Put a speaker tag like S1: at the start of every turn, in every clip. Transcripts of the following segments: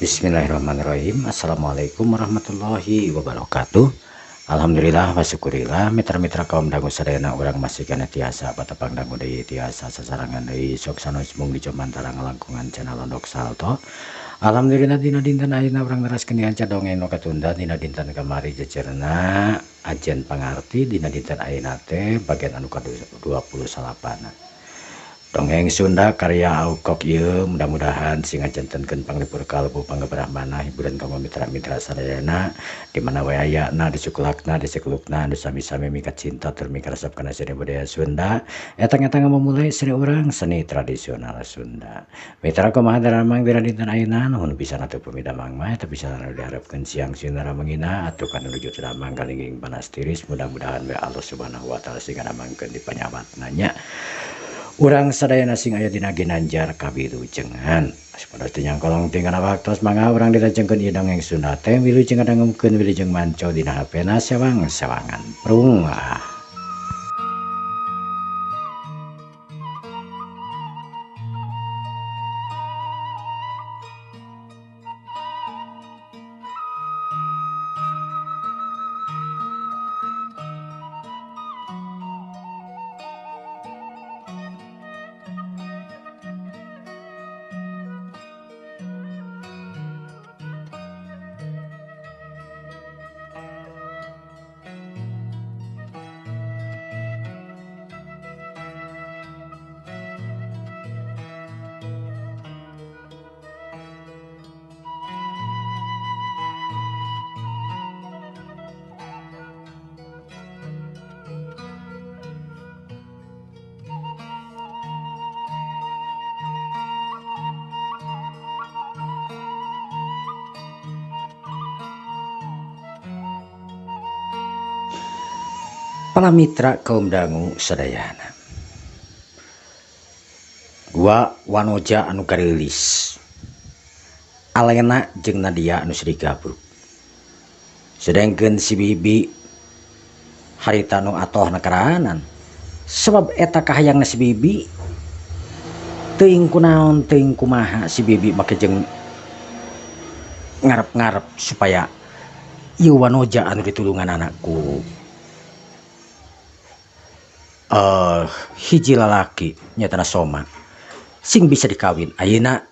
S1: Bismillahirrahmanirrahim. Assalamualaikum warahmatullahi wabarakatuh. Alhamdulillah wa syukurillah mitra-mitra kaum dangu sadayana urang masih kana tiasa patepang dangu deui tiasa sasarangan deui sok sanes mung dicomantara ngalangkungan channel Londok Salto. Alhamdulillah dina dinten ayeuna urang neraskeun dianca dongeng nu katunda dina dinten kamari jejerna ajen pangarti dina dinten ayeuna teh bagian anu ka-28. Dongeng Sunda karya Aukok ieu mudah-mudahan sing ngajantenkeun panglipur kalbu panggebrahmana hiburan kaum mitra-mitra sadayana di mana wae ayana disukulakna disekulukna anu sami-sami mikat cinta tur mikarasep kana seni budaya Sunda eta-eta memulai seni urang seni tradisional Sunda. Mitra kumaha daramang dina dinten ayeuna nuhun pisan atuh pamidamang mah eta pisan anu diharapkeun siang sinara mangina atuh kana nuju damang kalinging panas tiris mudah-mudahan we Allah Subhanahu wa taala sing ngamangkeun di panyabatna nya. Urang sadayana sing aya dina Ginanjar kawilujengan sapada tinyang kolong tinggal waktos mangga urang dirajengkeun ieu dongeng Sunda teh wilujeng ngadangkeun wilujeng manco dina hapena sewang-sewangan prung. Para mitra kaum dangu sadayana, gua wanoja anu karilis Alena jeung Nadia anu digabruk sedengkeun si bibi harita nu atohna karaanan sebab eta kahayangna si bibi teuing kunaon teuing kumaha si bibi make jeung ngarep-ngarep supaya ieu wanoja anu ditulungan anakku hiji lalaki nyatana Soma sing bisa dikawin ayeuna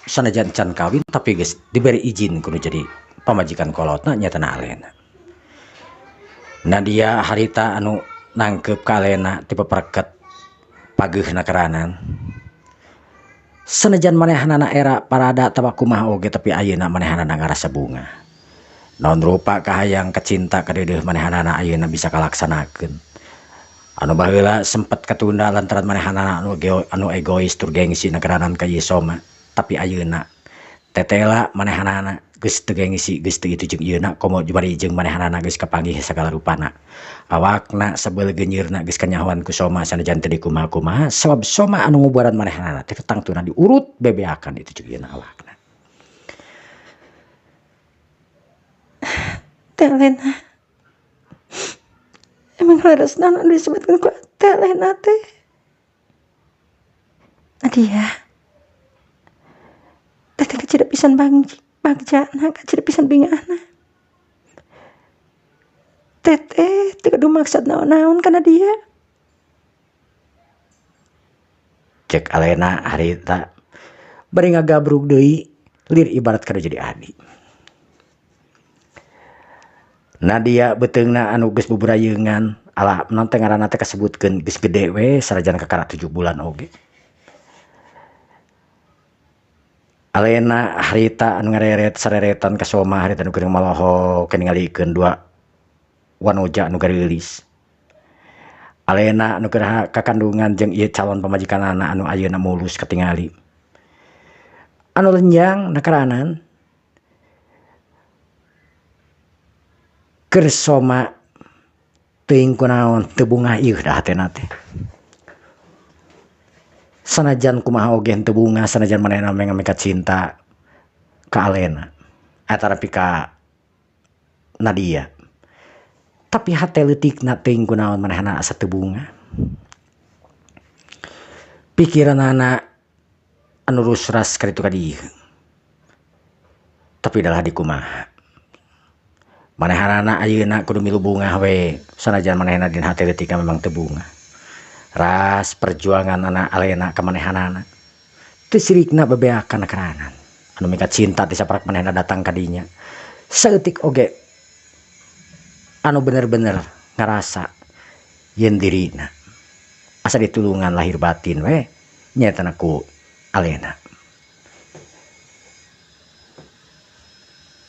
S1: sanajan can kawin tapi geus diberi izin kudu jadi pamajikan kolotna nyatana Alena. Nadia harita anu nangkep ka Alena tipe pereket pageuna karanan sanajan manehanana era parada tawa kumaha oge tapi ayeuna manehanana ngarasa bunga naon rupa kahayang kacinta kadeudeuh manehanana ayeuna bisa kalaksanakeun. Anu baheula sempet katunda lantaran manehanana anu egois tur gengsi nagaranan ka Soma tapi ayeuna tetela manehanana geus teu gengsi geus teu itu jeung ieuna komo bari jeung manehanana geus kapanggih sagala rupana awakna sabeul geunyeurna geus kanyahoan ku Soma sanajan teu dikumaha-kumaha sabab Soma anu ngubuaran manehanana teh tangtuna diurut bebeakan itu jeung ieuna awakna.
S2: Telena emang laras naon disebutkeun ku Telena teh Nadia teteh kecida pisan bagjana kecida pisan bingahna teteh teu kudu maksud naon-naon kana dia
S1: Cek Alena harita bari ngagabruk deui lir ibarat kada jadi adi. Nadia beteungna anu geus buburayeungan alah naon teh ngaranna teh kasebutkeun geus gede we sanajan kakara 7 bulan oge. Alena harita anu ngareret sareretan ka Soma harita anu keur maloho keningalikeun dua wanoja anu garilis. Alena anu keur kakandungan jeung ieu calon pamajikanana anu ayeuna mulus katingali. Anu lenjang nakaranan keur Soma teuing kunaon teu bunga ieu da hatena teh. Sanajan kumaha oge teu bunga sanajan manehna mikat cinta ka Alena eta nepi ka Nadia. Tapi hate leutikna teuing kunaon manehna asa teu bunga. Pikiranana anu rusras kaditu ka dieu. tapi adalah di kumaha manehanana ayeuna kudu milu bunga we sanajan manehna dina hati ketika memang teu bunga ras perjuangan anak alena ka manehanana teu sirikna bebeakan karanan anu mika cinta ti saparak manehna datang ka dinya saeutik oge anu bener-bener ngarasa yen dirina asa ditulungan lahir batin we nyatana ku alena.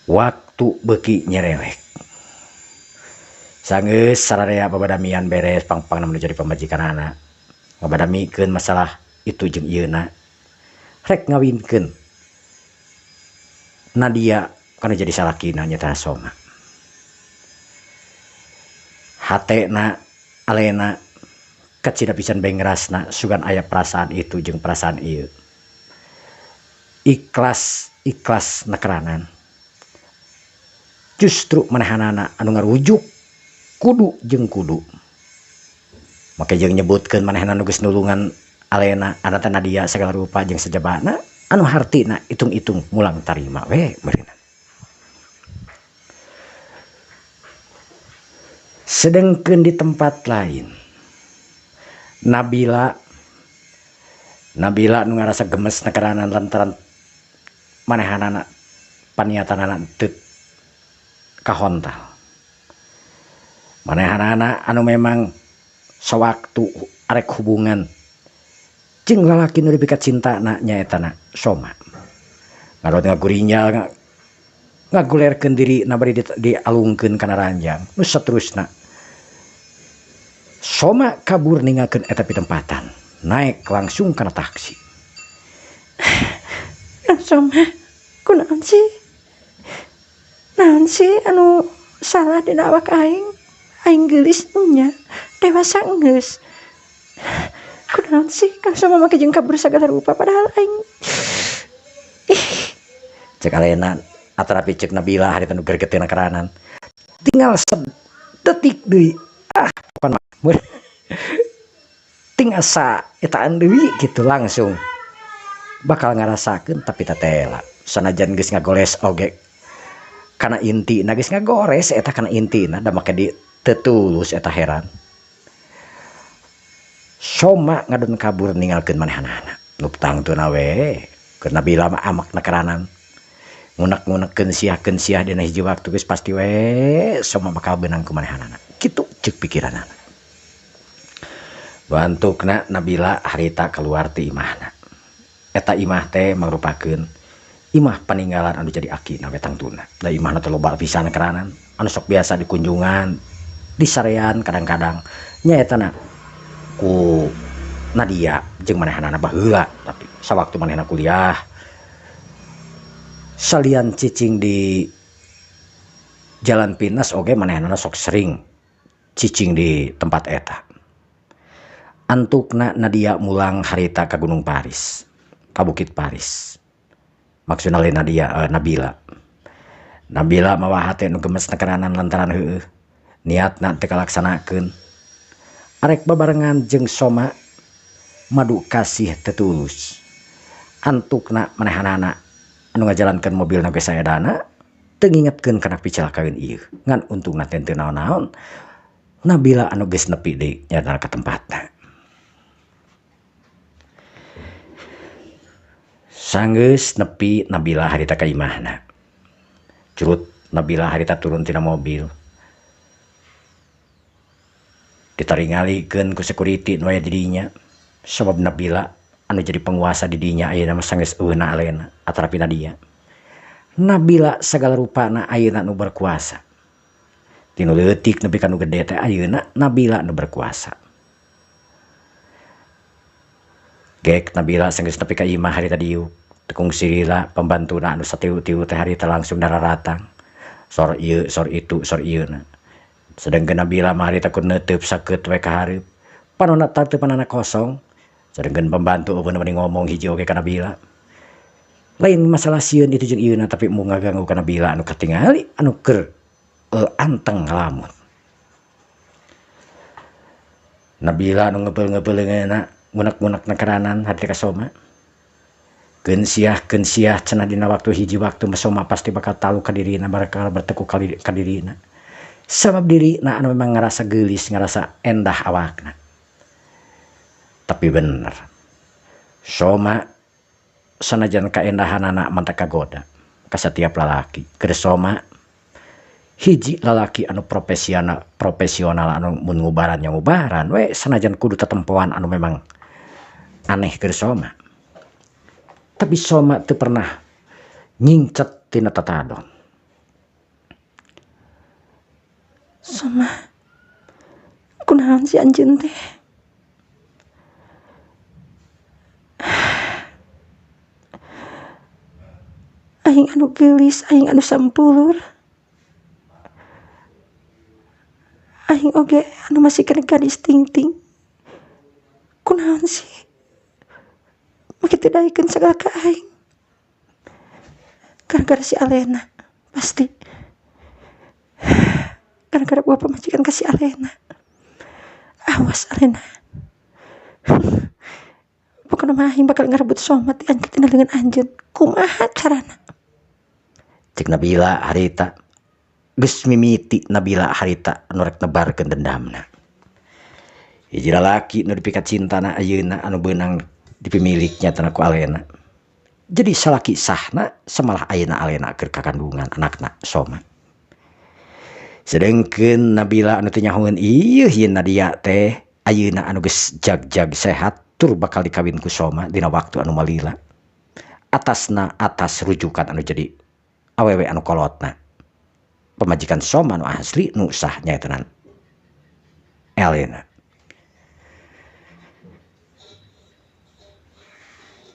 S1: Waktu beki nyerewek sanggeus sararea babadamian beres pang-pang namun jadi pamajikan anak ngabadamikeun masalah itu jeung ieuna rek ngawinkeun Nadia kana jadi salakina nyata Soma hatena alena kecida pisan bae ngerasna sugan aya perasaan itu jeung perasaan ieu ikhlas nakeranan justru manehanana anu ngarujuk kudu jeung kudu make jeung nyebutkeun manehna nu geus nulungan alena anata Nadia segala rupa jeung sajabana anu hartina itung-itung mulang tarima we beurina. Sedengkeun di tempat lain Nabila nu ngarasa gemes nakaranan lantaran manehanana paniatanana teu kahontal manehanana anu memang sewaktu arek hubungan jeung lalaki nu dipikat cintana nyaetana Soma ngarot ngagurinya ngagulerkeun diri na bari dialungkeun kana ranjang nu saterusna Soma kabur ninggalkeun eta pitempatan naik langsung kana taksi.
S2: Soma kunaon sih naon sih anu salah dina awak aing geulis nya dewasa geus kunaon sih Kang Soma make jeung kabur sagala rupa padahal aing
S1: cek alena atarapi cek Nabila harita nu gregetna karanan tinggal sedetik deui pan tinggal sa etaan deui gitu langsung bakal ngarasakeun tapi tatela sanajan geus ngagoles oge kana inti na geus ngagores eta kana intina da make di tetulus eta heran Soma ngadon kabur ninggalkeun manehanana nu tangtuna we keur Nabila mah amak nakaranan ngunek-ngunekkeun siah dina hiji waktu geus pasti we Soma bakal beunang ku manehanana kitu ceuk pikiranana bantukna Nabila harita keluar ti imahna eta imah teh mangrupakeun imah paninggalan anu jadi akina we tangtuna da imahna teh loba pisan karanan anu sok biasa dikunjungan di sarean kadang-kadang nyaetana ku Nadia jeung manehanana baheula tapi sawaktu manehna kuliah salian cicing di Jalan Pinus oge manehna sok sering cicing di tempat eta antukna Nadia mulang harita ka Gunung Paris ka Bukit Paris maksudna lain Nabila mawa hate nu gemes nakaranan lantaran heueuh niatna teu kalaksanakeun arek babarengan jeung Soma madu kasih tetulus antukna manehanana anu ngajalankeun mobil geus saedana teu ngingetkeun kana picalakaeun ieu ngan untungna teu naon-naon Nabila anu geus nepi deui nyana ka tempatna sanggeus nepi Nabila harita ka imahna curut Nabila harita turun tina mobil ditaringalikeun ku security nu aya di dinya sabab Nabila anu jadi penguasa di dinya ayeuna mah sanggeus euna alena atarapi Nadia Nabila sagala rupana ayeuna nu berkuasa tinu leutik nepi ka nu gede teh ayeuna Nabila nu berkuasa gek Nabila sanggeus nepi ka imah harita diuk tekung sirila pembantuna anu satiu-tiu teh harita langsung dararatang sor ieu sor itu sor ieuna sedengkeun Nabila mah harita kun neuteub sakeut we ka hareup panonna tarteupanana kosong sedengkeun pembantu eueun meni ngomong hiji oge ka Nabila lain masalah sieun itu jeung ieuna tapi mu ngaganggu ka Nabila anu katingali anu keur anteng ngalamun Nabila anu ngebeul-ngebeulna ngunek-ngunek nakaranan harita ka Soma Kensiah cenah dina waktu hiji waktu Soma pasti bakal tahu ka dirina, bakal berteku ka dirina. Sabab dirina anu memang ngerasa gelis, ngerasa endah awakna. Tapi bener, Soma sanajan kaendahan anak mantap kagoda ka setiap lalaki. Keur Soma hiji lalaki anu profesional anu mun ngubaran we sanajan kudu tetempoan anu memang aneh keur Soma. Tapi Soma teu pernah nyingcet tina tatadon.
S2: Soma, kunaon si anjeun teh? Aing anu gelis, aing anu sampulur. Aing oge anu masih kena gadis ting-ting. Kunaon sih? Makitu daekeun segala ka aing. Gara-gara si Alena, pasti. Gara-gara buah pemajikan ka si Alena. Awas Alena. Pokoknya mah aing bakal ngarebut Soma ti anjeun dengan anjeun. Kumaha carana?
S1: Cek Nabila harita geus mimiti Nabila harita anu rek nebarkeun dendamna. Hiji lalaki nu dipikat cintana ayeuna anu beunang dipimiliknya tana ku Alena. Jadi salaki sahna samalah ayeuna Alena keur kakandungan anakna Soma. Sedengkeun Nabila anu teu nyahoeun ieu Nadia teh ayeuna anu geus jag-jag sehat tur bakal dikawin ku Soma dina waktu anu malila. Atas rujukan anu jadi awewe anu kolotna. Pemajikan Soma anu asli nu sah nyaetanan Alena.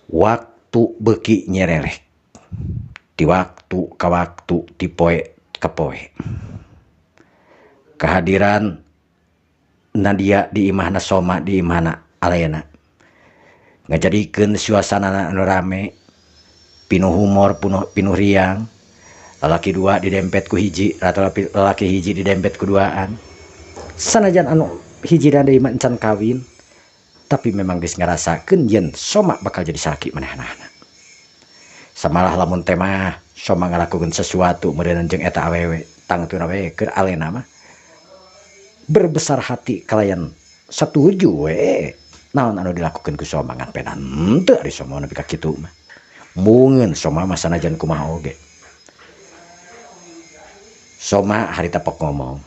S1: Waktu beuki nyererek. Di waktu ka waktu, di poe ka poe. Kehadiran Nadia di imahna Soma, di imahna Alena ngajadikeun suasana anu rame, pinuh humor, pinuh riang. Lalaki dua didempet ku hiji, atau lalaki hiji didempet ku duaan. Sanajan anu hiji dan deui encan kawin, tapi memang geus ngarasakeun yen Soma bakal jadi salaki manehanana. Samalah lamun teh mah Soma ngalakukeun sesuatu meureun jeung eta awewe, tangtuna we keur Alena mah berbesar hati kalayan satuju we naon anu dilakukeun ku Soma ngan penan teu ari Soma nepi ka kitu mah. Mungeun Soma mah sanajan kumaha oge. Soma harita pok ngomong.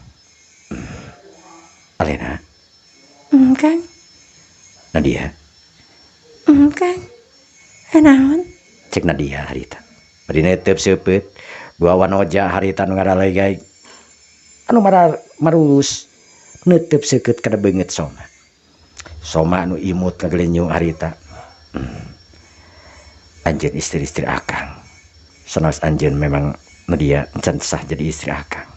S1: Alena.
S2: Kang.
S1: Nadia.
S2: Kang. Naon?
S1: Cek Nadia harita. Bari netep seupeut dua wanoja harita nu ngaralegay anu marulus netep seukeut kada beungeut Soma. Soma anu imut ngagelenyung harita. Anjeun istri-istri akang. Sanes anjeun memang Nadia encan sah jadi istri akang.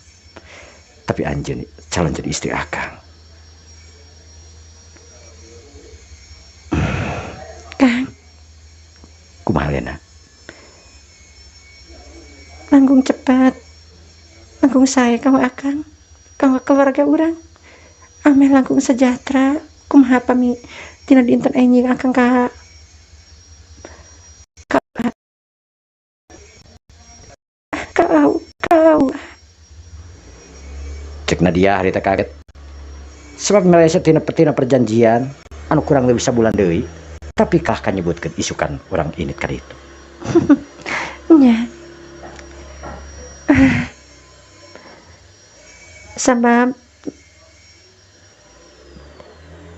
S1: Tapi anjeun calon jadi istri akang.
S2: Kang.
S1: Kumaha Lena?
S2: Langkung cepat. Langkung sae kanggo akang. Kanggo keluarga urang. Ameh langkung sejahtera. Kumaha pami tina dinten enjing akang ka kau.
S1: Cek Nadia harita kaget. Sebab meleset tina perjanjian anu kurang lebih sabulan deui. Tapi kah kanyebutkeun isukan urang init ka ditu.
S2: Nya. Sabab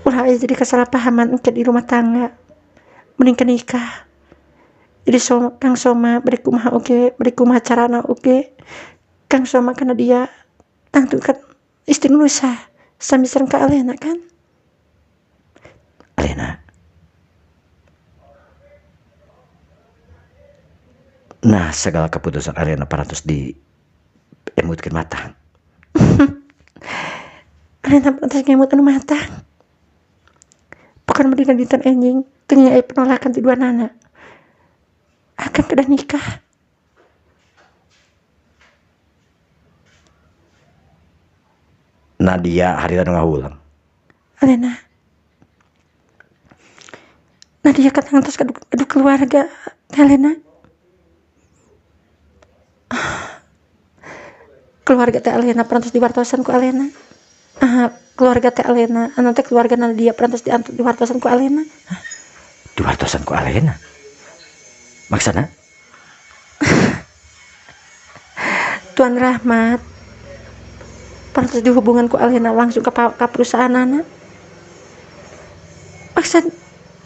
S2: ulah aya jadi kesalahpahaman engke di rumah tangga. Mending nikah. Jadi Kang Soma bari kumaha oge, bari kumaha carana oge. Kang Soma kana dia tangtukeun istri nu sah sami sareng ka Alena kan?
S1: Alena. Nah, segala keputusan Alena parantos di emutkeun matang.
S2: Alena parantos ngemut anu matang. Bukan medina dinten enjing teu aya penolakan ti duanana. Akan kedah nikah.
S1: Nadia harita nu ngahulang.
S2: Alena. Nadia kan ngantos kadu keluarga Elena, keluarga teh Elena perantos diwartosan ku Elena. Keluarga teh Elena, anu teh keluarga Nadia perantos diwartosan ku Elena.
S1: Diwartosan ku Alena. Maksana?
S2: Tuan Rahmat perantos dihubungan ku Elena langsung ke perusahaan anak. Maksud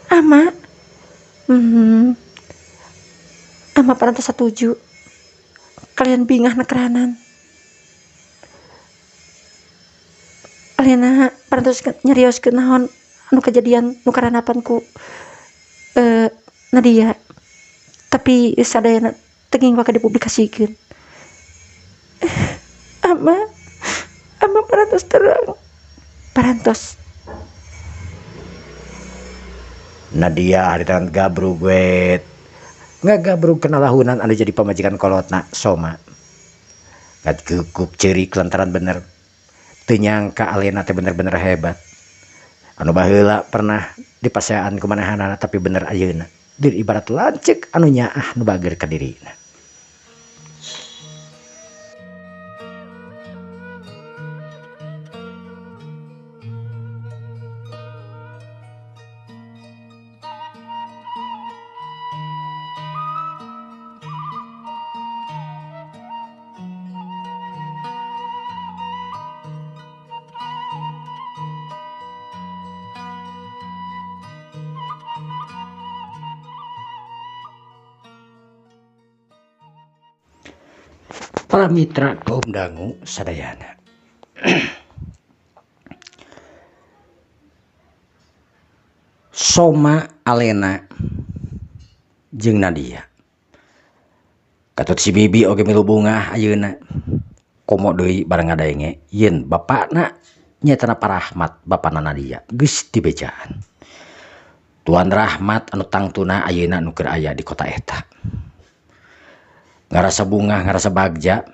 S2: ama ama perantos setuju. Kalian bingah nekeranan. Elena perantos nyarioskeun naon anu kejadian nu karanapan ku Nadia. Tapi sadayana teu waka dipublikasikeun. Ama parantos terang. Parantos.
S1: Nadia hari tangan gabru gue. Nggak gabru kenalahunan anu jadi pamajikan kolotna Soma. Nggak gugup cerik lantaran bener. Teu nyangka Alena teh bener-bener hebat. Anu baheula pernah dipaseaan kumanehanana tapi bener ayeuna. Dir ibarat lancek anu nyaah nu bager ka dirina. Para mitra kaum dangu sadayana. Soma, Alena jeung Nadia. Katut si bibi oge milu bungah ayeuna. Komo deui bareng ngadaenge yen bapakna nyetana Pak Rahmat, bapana Nadia geus dibejaan. Tuan Rahmat anu tangtuna ayeuna nu keur aya di kota eta. Ngarasa bunga, ngarasa bagja.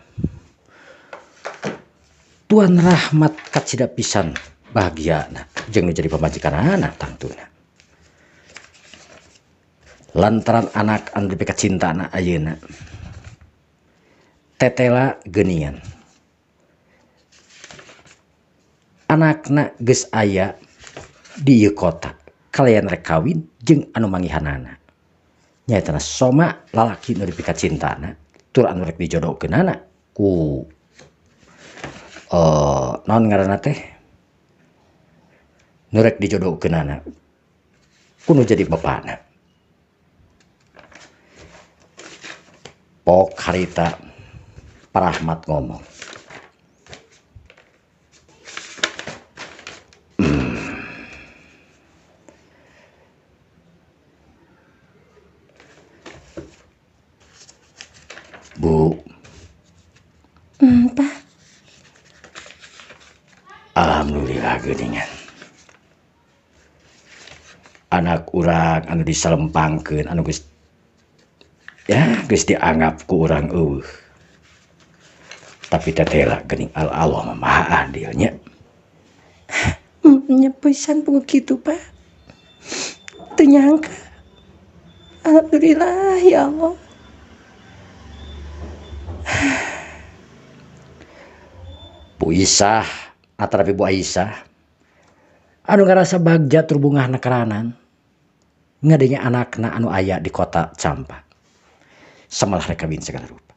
S1: Tuan Rahmat kacida pisan bahagiana jeung nu jadi pamajikanana tangtuna. Lantaran anak anu dipika cintana ayeuna tetela geunian. Anakna geus aya di ieu kota, kalian rek kawin jeung anu manggihanana. Nyaetana Soma lalaki nu dipika cintana. Tur anu rek dijodohkeunana ku naon ngaranna teh nu rek dijodohkeunana ku nu jadi bapana. Pok harita Pak Rahmat ngomong, Bu.
S2: Pak.
S1: Alhamdulillah geuningan. Anak urang anu disalempangkeun anu geus dianggap ku urang eueuh. Tapi tetela geuning Allah Maha Adil nya.
S2: Nya pisan puguh kitu, Pak. Teu nyangka. Alhamdulillah ya Allah.
S1: Bu Isah atarapi Bu Aisyah anu ngarasa bagja tur bungah nekeranan ngadenya anakna anu aya di kota Campa samalah rek kawin segala rupa.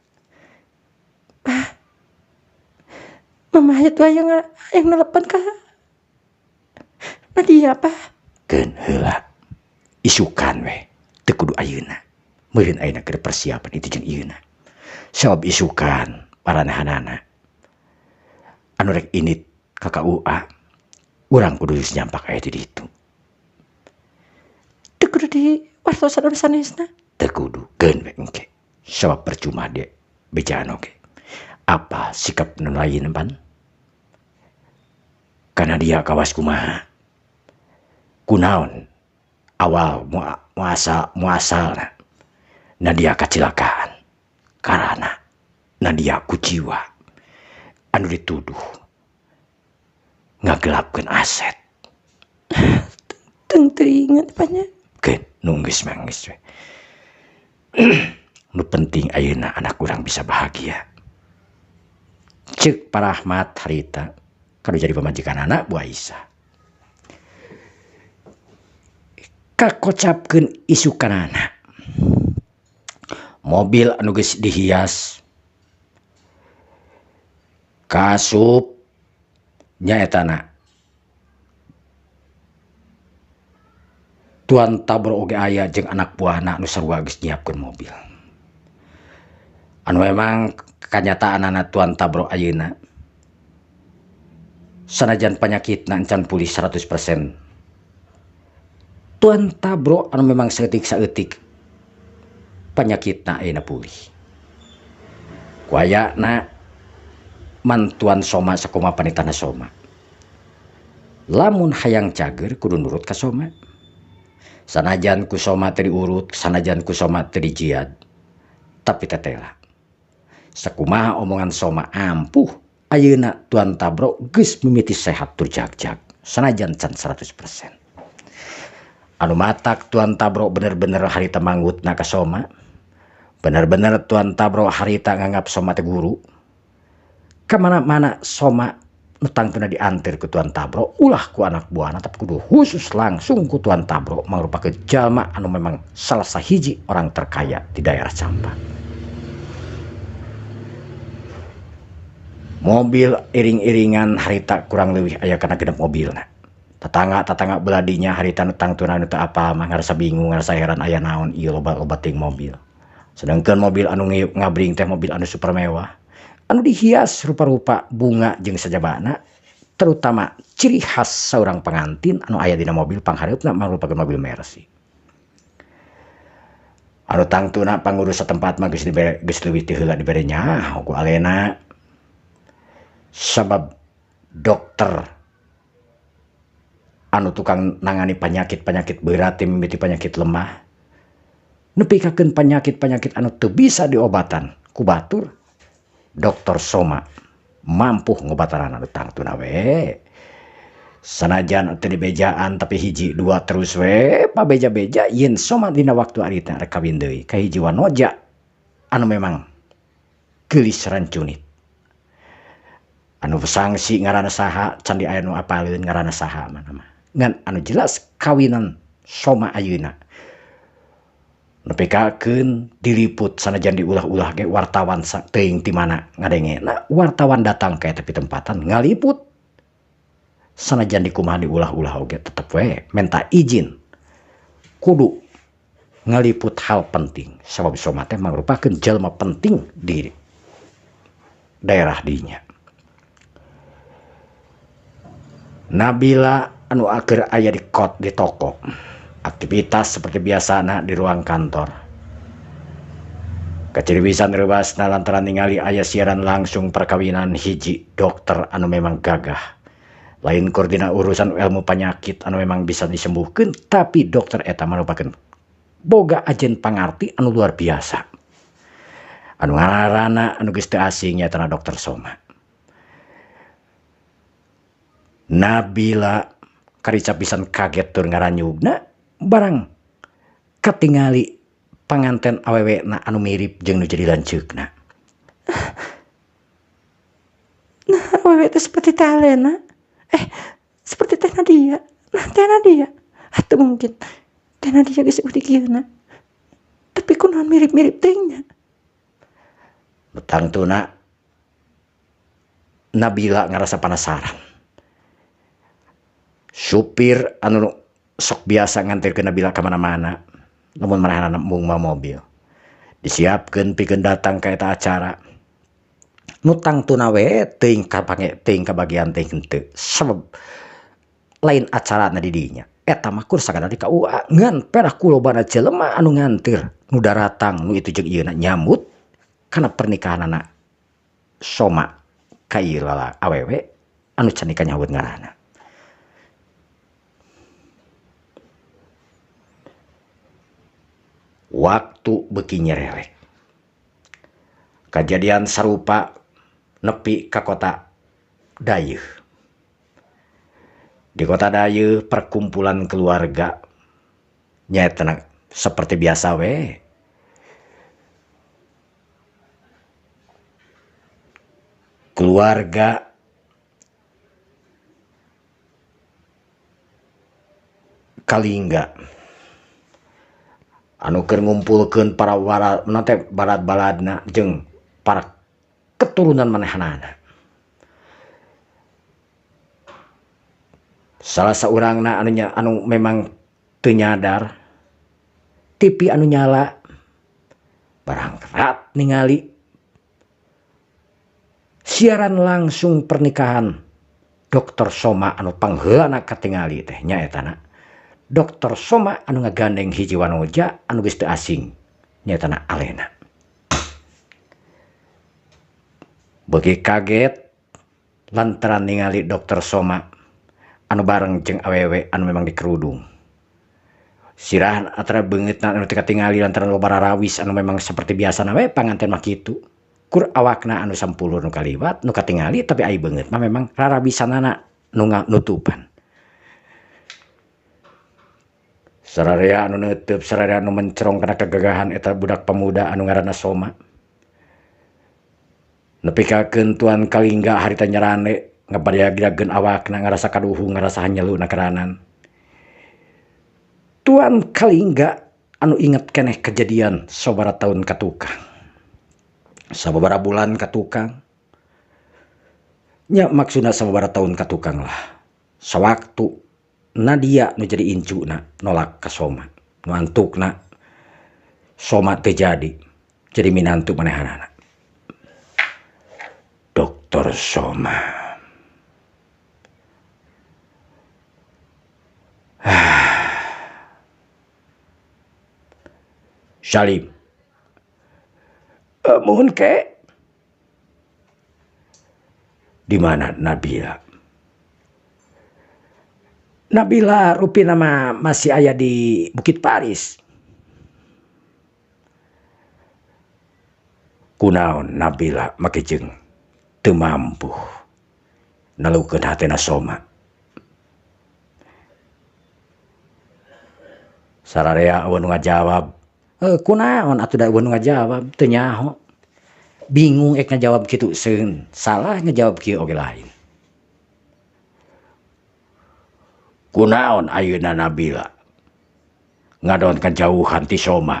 S2: Pak, Mama hayat yang nelpon ka Nadia, Pak.
S1: Keun heula isukan we teu kudu ayeuna. Meureun ayeuna keur persiapan itu jeung ieuna. Sabab isukan paranehanana anu rek init ka KUA urang kudu geus nyampak aya di ditu.
S2: Teu kudu di wartosan anu sanesna.
S1: Teu kudu keun we engke. Sabab percuma dia bejaan oge. Apa sikap nu lain pan? Karena dia kawas kumaha. Kunaon awal muasalna Nadia kecelakaan karena Nadia ku jiwa anu dituduh ngagelapkeun aset.
S2: Teu inget Pak nya.
S1: Keun nu geus manggeus we. Nu penting ayeuna anak urang bisa bahagia. Cek Pak Rahmat harita kalau jadi pemajikan anak Bu Aisyah. Kakocapkeun isukanana. Mobil anu geus dihias kasup nyaetana Tuan Tabro oge aya jeung anak buahna anu sarua geus nyiapkeun mobil. Anu memang kanyataanana Tuan Tabro ayeuna sanajan panyakitna encan pulih 100%. Tuan Tabro anu memang saeutik-saeutik panyakitna ayeuna pulih. Kuayana mantuan Soma sakoma panitana Soma. Lamun hayang cager kudu nurut ka Soma. Sanajan ku Soma teu diurut, sanajan ku Soma teu dijiad, tapi tetela. Sakumaha omongan Soma ampuh, ayeuna Tuan Tabro geus mimiti sehat tur jag-jag, sanajan can 100%. Anu matak Tuan Tabro bener-bener harita manggutna ka Soma. Bener-bener Tuan Tabro harita nganggap Soma teh guru. Kamana-mana Soma nutangtuna diantir ku Tuan Tabro ulah ku anak buahna, tapi kudu khusus langsung ku Tuan Tabro mangrupakeun jalma anu memang salah sahiji orang terkaya di daerah Campa. Mobil iring-iringan harita kurang leuwih aya kana genep mobilna. Tetangga beladinya harita nutangtuna anu teu apa mah ngarasa bingung, ngarasa heran aya naon ieu loba-loba ting mobil. Sedangkan mobil anu ngabring teh mobil anu super mewah, anu dihias rupa-rupa bunga jeung sajabana, terutama ciri khas seorang pengantin anu aya dina mobil panghareupna mangrupakeun mobil Mercy. Anu tangtuna pangurus satempat mah geus leuwih ti heula dibere nyaho ku alena. Sabab dokter anu tukang nangani penyakit-penyakit berat mimiti penyakit lemah, nepikakeun penyakit-penyakit anu teu bisa diobatan ku batur, Dokter Soma mampu ngobatan anu tangtuna we. Sanajan teu dibejaan tapi hiji dua terus we pabeja-beja yen Soma dina waktu ari teh rek kawin deui ka hiji wanoja anu memang geulis rancunit. Anu sangsi ngaranna saha can di aya nu apaleun ngaranna saha mah. Ngan anu jelas kawinan Soma ayeuna nepikakeun diliput sanajan diulah-ulah ge wartawan teuing ti mana ngadengena wartawan datang ke tepi tempatan ngaliput sanajan dikumaha diulah-ulah oge tetep we minta izin kudu ngaliput hal penting sabab Soma teh mangrupakeun jalma penting di daerah dinya. Nabila anu akhir aya di toko, aktivitas seperti biasana di ruang kantor. Kaciriwisan rewasna lantaran ningali aya siaran langsung perkawinan hiji dokter anu memang gagah. Lain koordina urusan ilmu penyakit anu memang bisa disembuhkeun, tapi dokter eta merupakeun boga ajen pangarti anu luar biasa. Anu ngaranna anu geus teu asing nyatana Dokter Soma. Nabila karica pisan kaget tur ngaranyugna barang katingali panganten awewena anu mirip jeung nu jadi lanceukna.
S2: Nah, awewe teh seperti teh Alena. Seperti teh Nadia. Nah, teh Nadia. Atau mungkin teh Nadia geus udah kieuna. Tapi kunaon mirip-mirip teuingnya.
S1: Betangtuna Nabila ngarasa penasaran. Supir anu sok biasa ngantirkeun Nabila ka mana-mana, namun manehna mung mobil. Disiapkeun pikeun datang ka eta acara. Nu tangtuna we teuing ka bagian teh henteu. Sabab lain acarana di dinya. Eta mah kur sakadar di KUA ngan perah kulobana jelema anu ngantir, nu daratang nu itu jeung ieuna nyambut kana pernikahanana Soma ka ieu awewe anu can dikanyawut ngaranna. Waktu beuki nyerelek. Kejadian sarupa nepi ka kota Dayeuh. Di kota Dayeuh perkumpulan keluarga nyaetana seperti biasa we. keluarga Kalingga anu keur ngumpulkeun para barat-baladna jeung para keturunan manehanana. Salah saurangna anu memang teu nyadar TV anu nyala barangkat ningali siaran langsung pernikahan Dr. Soma anu pangheulana katingali teh nyaetana Dr. Soma anu ngagandeng hiji wanoja anu geus teu asing nyaetana Alena. Beuki kaget lantaran ningali Dr. Soma anu bareng jeung awewe anu memang dikerudung. Sirahan antara beungeutna anu teu katingali lantaran loba rarawis anu memang seperti biasa we panganten mah kitu. Kur awakna anu sampulur nu kaliwat nu katingali tapi ai beungeut mah memang rarabisanana nu nutupan. Sararea anu neuteub sararea anu mencerong kana kegagahan eta budak pemuda anu ngaranna Soma. Nepikakeun Tuan Kalingga harita nyarane ngabariageun awakna ngarasa kaduhu ngarasa hanyelu nakeranan. Tuan Kalingga anu inget keneh kejadian sababaraha taun ka tukang. Sababaraha bulan ka tukang. Nya maksudna sababaraha taun ka tukang lah. Sawaktu Nadia nu jadi incuna nolak ka Soma. Nu antukna Soma teu jadi minantu manehanana. Dr. Soma. Salim. Mohon ke. Di mana Nabila? Nabila rupi nama masih aya di Bukit Paris. Kunaon Nabila make jeung teu mampu nalukeun hatena Soma. Sararea aweun ngajawab, kunaon atuh da aweun ngajawab teu nyaho. Bingung ek ngajawab kitu seun, salah ngajawab kieu oge lain. Kunaon ayeuna Nabila ngadon kajauhan ti Soma?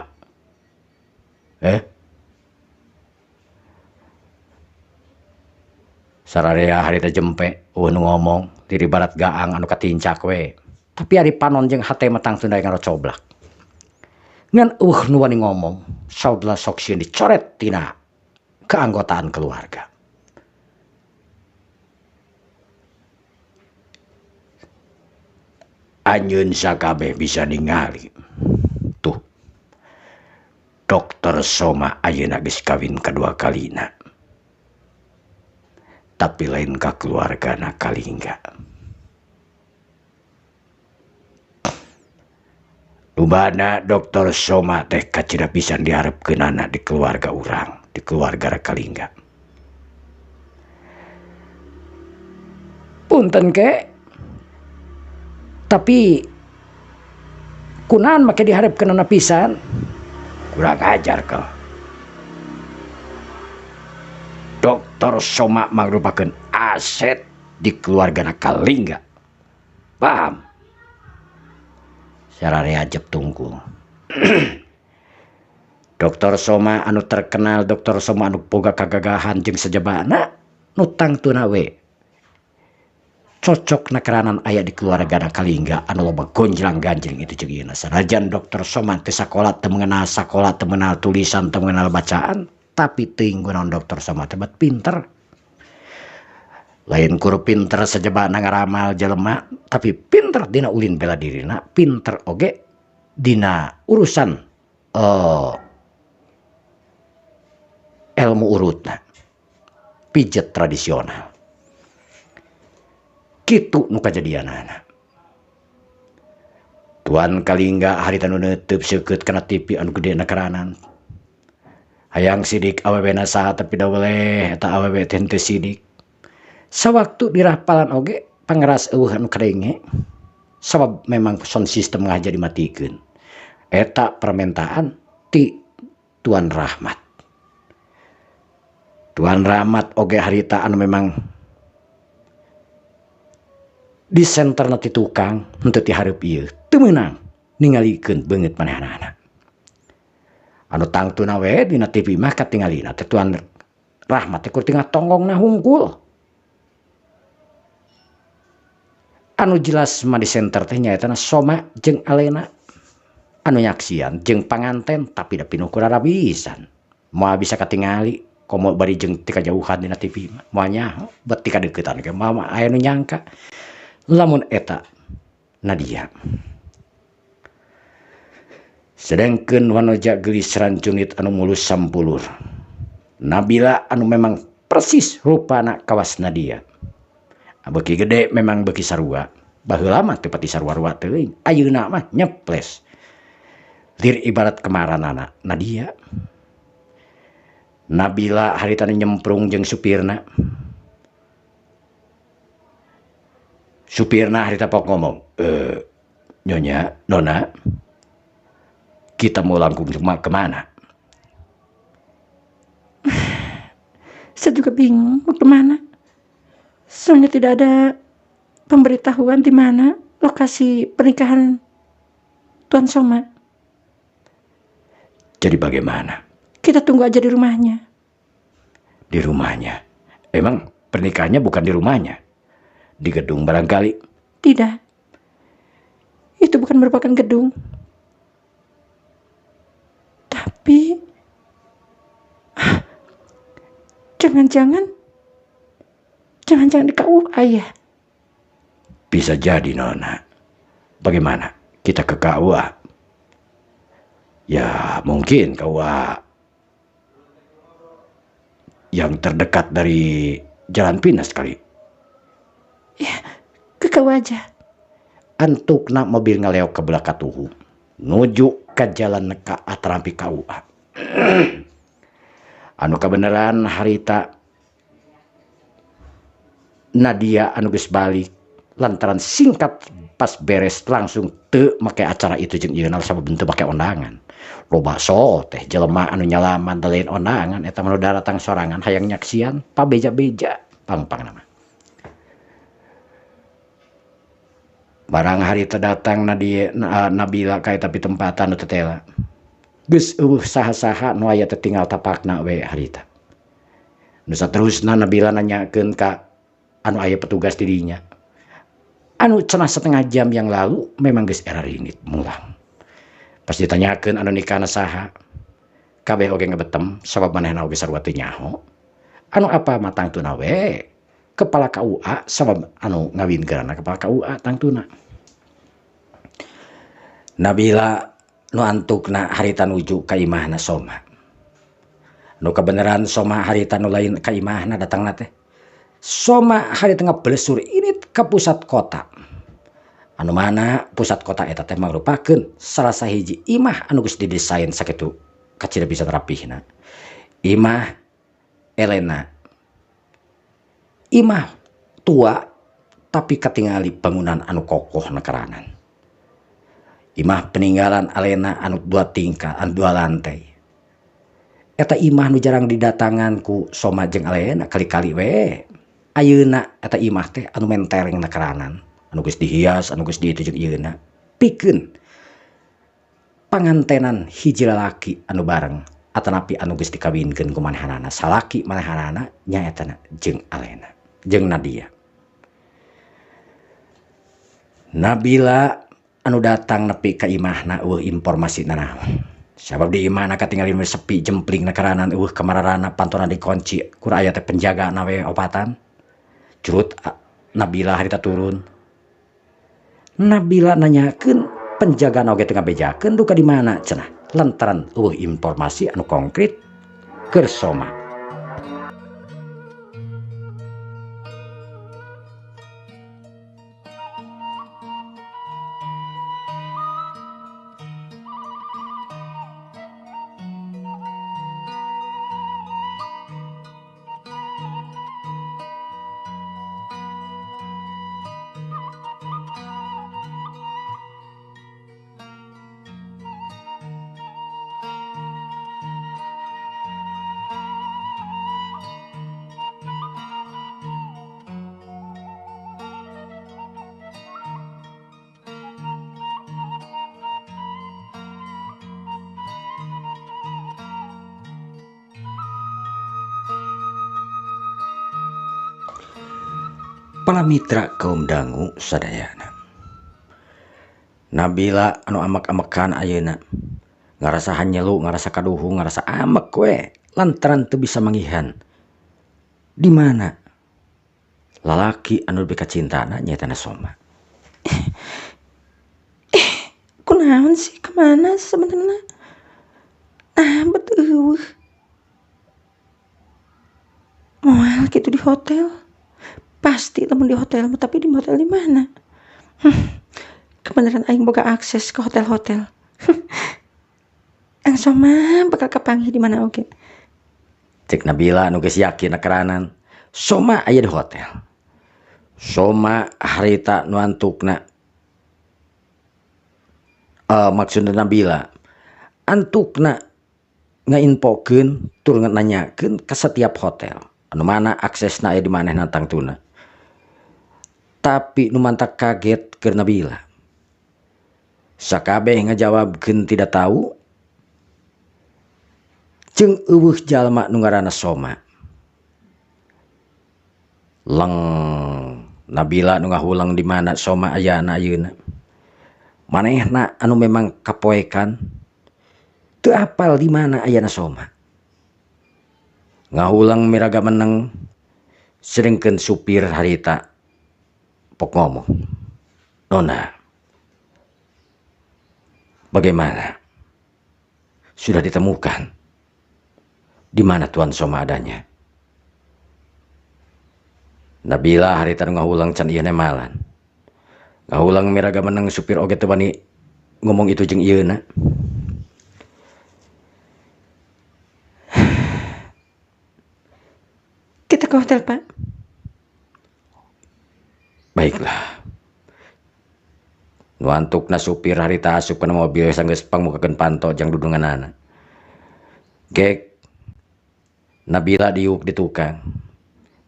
S1: Sararea harita jempe nu ngomong diri barat gaang anu katincak we. Tapi ari panon jeung hate matang tunda ngaro coblak. Ngan nu wani ngomong, saudla sok sieun dicoret tina keanggotaan keluarga. Anjeun sakabeh bisa ningali. Tuh. Dr. Soma ayeuna geus kawin kedua kalina. Tapi lain ka keluargana Kalingga. Lubana Dr. Soma teh kacida pisan diharepkeunana di keluarga urang, di keluarga Kalingga. Punten ke. Tapi kunaon make diharepkeunana pisan? Kurang ajar kau. Dr. Soma merupakan aset di keluarga Kalingga. Paham? Sararea ajep tungkul. Dr. Soma anu terkenal, Dr. Soma anu boga kagagahan jeung sajabana nu tangtuna we. Cocok nakeranan aya di keluarga Kalingga anu loba gonjlang-ganjing itu jeung ieu. Sanajan Dr. Soma teu sakola, teu mengenal sakola, teu mengenal tulisan, teu mengenal bacaan. Tapi teuing gunaon Dr. Soma teh pinter. Lain kur pinter sajabana ngaramal jelema, tapi pinter dina ulin bela dirina, pinter oge dina urusan ilmu urutna. Pijet tradisional. Kitu nu kajadianana. Tuan Kalingga harita nu neuteub seukeut kana TV anu gede nakeranan. Hayang sidik awewena saha tapi da weleh eta awewe teh teu sidik. Sawaktu dirahpalan oge pangeras eueuh anu kadenge. Sabab memang sound system ngaja dimatikeun. Eta permintaan ti Tuan Rahmat. Tuan Rahmat oge harita anu memang di center nanti tukang untuk diharap ieu teu meunang ningalikeun beungeut manehna. Anu tangtuna we dina TV mah katingalina teh Tuan Rahmat teh kur tinggal tonggongna hungkul. Anu jelas mah di center teh nyaetana Soma jeung Alena anu nyaksian jeung panganten tapi da pinuh kurara pisan. Moal bisa katingali komo bari jeung ti kajauhan dina TV mah moal nyaho bet ti kadeuketan ge mah aya nu nyangka lamun eta Nadia. Sedengkeun wanoja gelis rancungit anu mulus sampulur. Nabila anu memang persis rupana kawas Nadia. Beuki gede memang beuki sarua. Baheula mah teu pati sarua-rua teuing. Ayeuna mah nyeples. Lir ibarat kemaranana Nadia. Nabila haritana nyemprung jeung supirna. Supirna harita pok ngomong, Nyonya, Nona, kita mau langkung kemana?
S2: Saya juga bingung mau kemana. Soalnya tidak ada pemberitahuan di mana lokasi pernikahan Tuan Soma.
S1: Jadi bagaimana?
S2: Kita tunggu aja di rumahnya.
S1: Di rumahnya? Emang pernikahannya bukan di rumahnya? Di gedung barangkali?
S2: Tidak. Itu bukan merupakan gedung. Tapi jangan-jangan di KUA ya?
S1: Bisa jadi, Nona. Bagaimana? Kita ke KUA? Ya mungkin KUA yang terdekat dari Jalan Pinus kali.
S2: Ya, ke KUA aja.
S1: Antukna mobil ngaleok ke belah katuhu. Nuju ke jalan ka atarampi KUA. Anu kebenaran harita Nadia anu geus balik lantaran singkat pas beres langsung teu make acara itu jeung ieu sabab teu make ondangan. Loba so teh jelema anu nyalaman lain ondangan eta mah datang sorangan hayang nyaksian pabeja-beja pang-pang nama. Barang harita datang Nadia Nabila ka eta pitempatan nu tetela. Geus saha-saha nu aya teh tinggal tapakna we harita. Nu saterusna Nabila nanyakeun ka anu aya petugas dirinya. Anu cenah setengah jam yang lalu memang geus era rinit mulang. Pas ditanyakeun anu nikahna saha, kabeh oge ngebetem sabab manehna oge sarua teu nyaho. Anu apa mah tangtuna we kepala KUA sabab anu ngawinkeunna kepala KUA tangtuna. Nabila nu antukna harita nuju ka imahna Soma. Nu kebenaran Soma harita nu lain ka imahna datangna teh. Soma harita ngablesur ini ke pusat kota. Anu mana pusat kota eta teh mangrupakeun salah sahiji imah anu geus didesain sakitu kacida bisa rapihna. Imah Elena. Imah tua tapi katingali bangunan anu kokoh nekaranan. Imah peninggalan Alena anu dua tingkat, anu dua lantai. Eta imah nu jarang didatangan ku Soma jeung Alena kali-kali we. Ayeuna eta imah teh anu mentereng nekaranan, anu geus dihias, anu geus dieu jeung ieuna. Pikeun pangantenan hiji lalaki anu bareng atanapi anu geus dikawinkeun ku manehanana. Salaki manehanana nyaetana jeung Alena, jeung Nadia. Nabila anu datang nepi ka imahna informasi naon. Sabab di imahna katingali sepi jempling nekaranan kamararana pantona dikunci kur aya teh penjaga nawe opatan. Curut Nabila harita turun. Nabila nanyakeun penjaga oge teu ngabejakeun duka di mana cenah. Lantaran informasi anu konkret keur Soma. Para mitra kaum dangu sadayana, Nabila anu amak-amakan ayeuna ngarasa hanyelu, ngarasa kaduhu, ngarasa amek we lantaran teu bisa mangihan di mana lalaki anu lebih kacintana nyatana Soma.
S2: Kunaon sih kemana sebenarnya? Betul. Moal gitu di hotel. Pasti temen di hotel, tapi di hotel di mana? Kebenaran aing boga akses ke hotel-hotel. Ang Soma bakal kepanggih di mana oge.
S1: Cek Nabila anu geus yakin akaranan Soma aya di hotel. Soma harita nu antukna maksudna Nabila antukna ngainfokeun tur nanyakeun ka setiap hotel anu mana aksesna aya di manehna tangtuna. Tapi nu mantak kaget keur Nabila. Sakabeh ngajawabkeun tidak tahu. Jeung eueuh jalma nu ngaranna Soma. Leng Nabila nu ngahulang di mana Soma ayana ayeuna. Manehna anu memang kapoekan teu apal di mana ayana Soma. Ngahulang miraga meneng sirengkeun supir harita pok ngomong. Nona, bagaimana? Sudah ditemukan di mana Tuan Soma adanya? Nabila harita ngahulang can ieu nemalan. Ngahulang miraga meneng supir oge teu bani ngomong itu jeung ieuna.
S2: Kita ke hotel, Pak.
S1: Baiklah. Nu antukna supir harita asup kana mobil sanggeus pangmukakeun panto jang dudunganana. Gek Nabila diuk di tukang.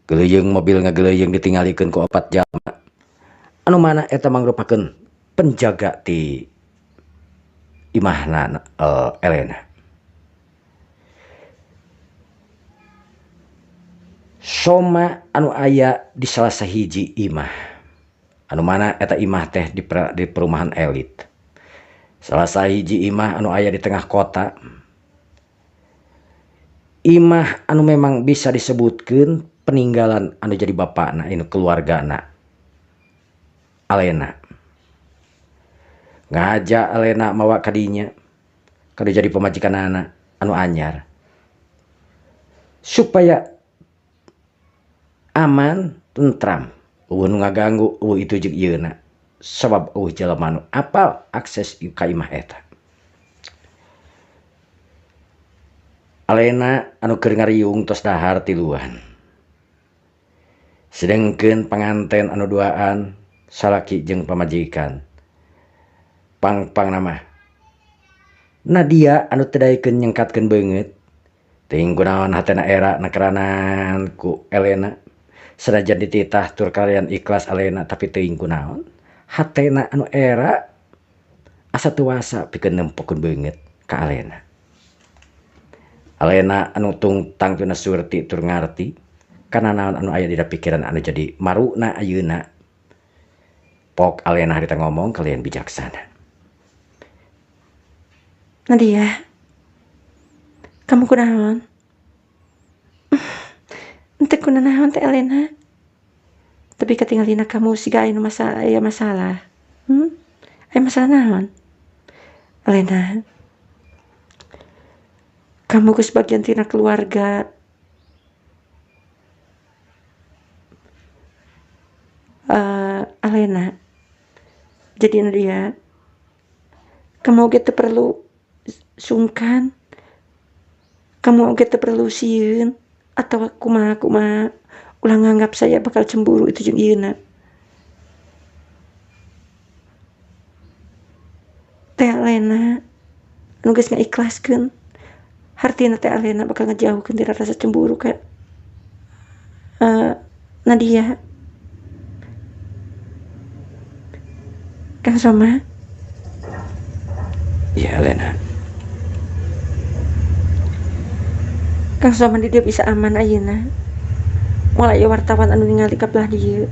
S1: Geleuyeng mobil ngageleuyeng ditingalikeun ku 4 jalma. Anu mana eta mangrupakeun penjaga ti imahna Elena. Soma anu aya di salah sahiji imah. Anu mana eta imah teh di perumahan elit. Salah sahiji imah anu aya di tengah kota. Imah anu memang bisa disebutkeun peninggalan anu jadi bapakna anu keluargana Alena. Ngaja Alena mawa kadinya kada jadi pemajikanana anu anyar. Supaya aman, tentram, eueuh nu ngaganggu eueuh itu jeung ieuna. Sabab eueuh jalma anu apal akses ka imah eta. Alena anu keur ngariung tos dahar tiluan. Sedengkeun panganten anu duaan salaki jeung pamajikan. Pang nama Nadia anu teu daekeun nyengkatkeun beungeut. Teuing kunaon hatena era nakeranan ku Elena. Sanajan dititah tur kalian ikhlas Alena tapi teuing kunaon hatena anu era asa tuasa pikeun nempokeun beungeut ka Alena. Alena anu tangtuna surti tur ngarti kana naon anu aya dina pikiran anu jadi maruna ayeuna. Pok Alena harita ngomong kalian bijaksana.
S2: Nadia, kamu kunaon? Ente kunaon teh Elena? Tapi ketinggalina kamu siga aya masalah. Aya masalah naon? Elena, kamu geus bagian tina keluarga. Alena, jadi Nadia, kamu oge teu perlu sungkan, kamu oge teu perlu sieun atau kumaha ulah nganggap saya bakal cemburu itu jeung ieuna. Teh Alena anu geus ngaikhlaskeun hartina teh Alena bakal ngejauhkeun ti rasa cemburu ka Nadia. Kang Soma?
S1: Iya Alena.
S2: Kang Soma dia bisa aman ayeuna. Moal aya wartawan anu ningali ka belah dieu.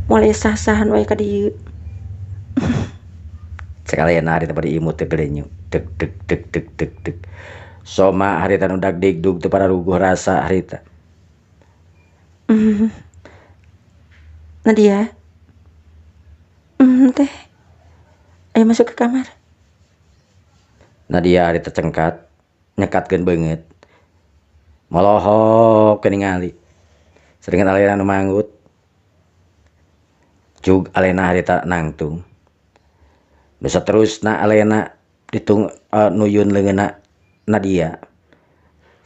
S2: mulai sah-sahan wae ka dieu.
S1: Sekalian harita pada imut teu gelenyu deg deg deg deg deg deg soma harita nu dag digdug teu para ruguh rasa harita.
S2: Nadia. Teh. Ayo masuk ke kamar.
S1: Nadia harita cengkat nyekatkeun beungeut. Molohok ke ningali. Seringan alena nu manggut. Jug alena harita nangtung. Nu saterusna alena nuyun leungeunna Nadia.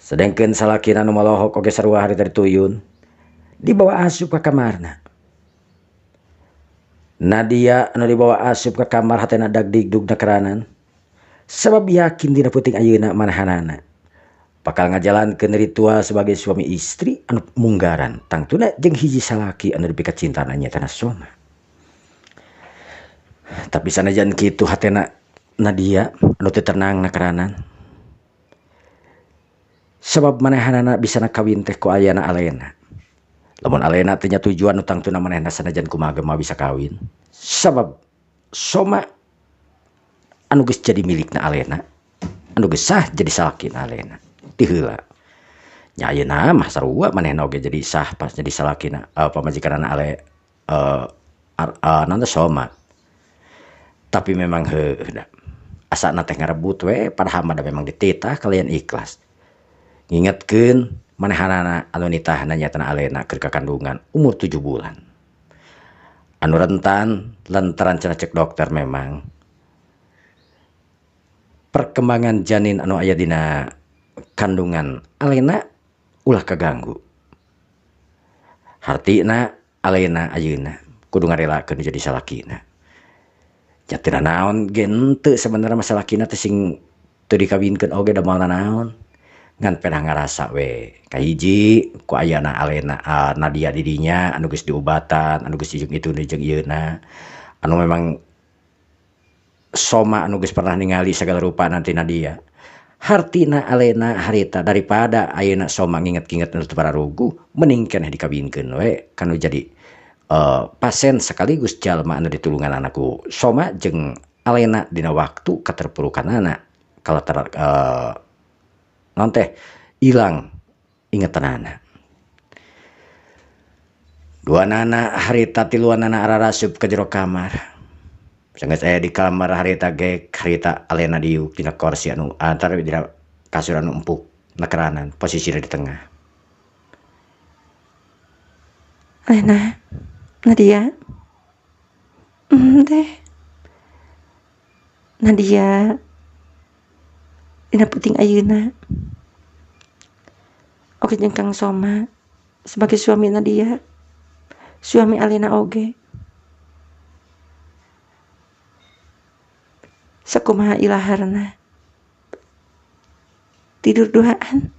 S1: Sedengkeun salakina nu molohok oge sarua harita dituyun. Dibawa asup ka kamarna. Nadia anu dibawa asup ka kamar hatena dag digdug nakeranan. Sabab yakin dina peuting ayeuna manahanana. Bakal ngajalankeun ritual sebagai suami istri anu munggaran tangtuna jeung hiji salaki anu dipika cintana nyatana Soma. Tapi sanajan kitu hatena Nadia anu teu tenang nakeranan. Sabab manehanana bisa nakawin teh ku ayana alena. Lamun alena teh nya tujuan nu tangtuna manehna sanajan kumaha mah bisa kawin. Sabab Soma anu geus jadi milikna alena, anu geus sah jadi salakina alena. Ti heula. Nya ayeuna mah sarua manehna oge jadi sah pas jadi salakina pamajikanna nanda Soma. Tapi memang heueuh asana teh ngarebut we padahal mah memang dititah kalian ikhlas. Ngingetkeun manehanana anu nitahna nyatana alena keur kakandungan umur 7 bulan. Anu rentan lantaran cenah cek dokter memang perkembangan janin anu aya dina kandungan alena ulah kaganggu. Hartina alena ayeuna kudu ngarelakeun jadi salakina. Jatina naon gen teu sebenarnya masalah kina teh sing teu dikawinkeun oge da moalna naon. Ngan pernah ngarasa we kahiji ku ayana alena Nadia didinya anu geus diobatan anu geus jeung itu jeung ieuna anu memang Soma anu geus pernah ningali segala rupa nanti Nadia. Hartina alena harita daripada ayeuna Soma nginget-nginget anu teu pararuguh mending keneh dikawinkeun we kanu jadi pasien sekaligus jalma anu ditulungan anakku Soma jeung alena dina waktu katerpurukanana kala naon teh ilang ingetanana. Duanana harita tiluanana ararasup ka jero kamar. Sanggeus aya di kamar harita ge harita alena diuk dina kursi anu antara dina kasur anu empuk nakeranan posisina di tengah.
S2: Alena, Nadia. Teh. Nadia dina puting ayeuna. Oge jeung Kang Soma sebagai suami Nadia, suami alena oge. Sakumaha ilaharna. Tidur duaan.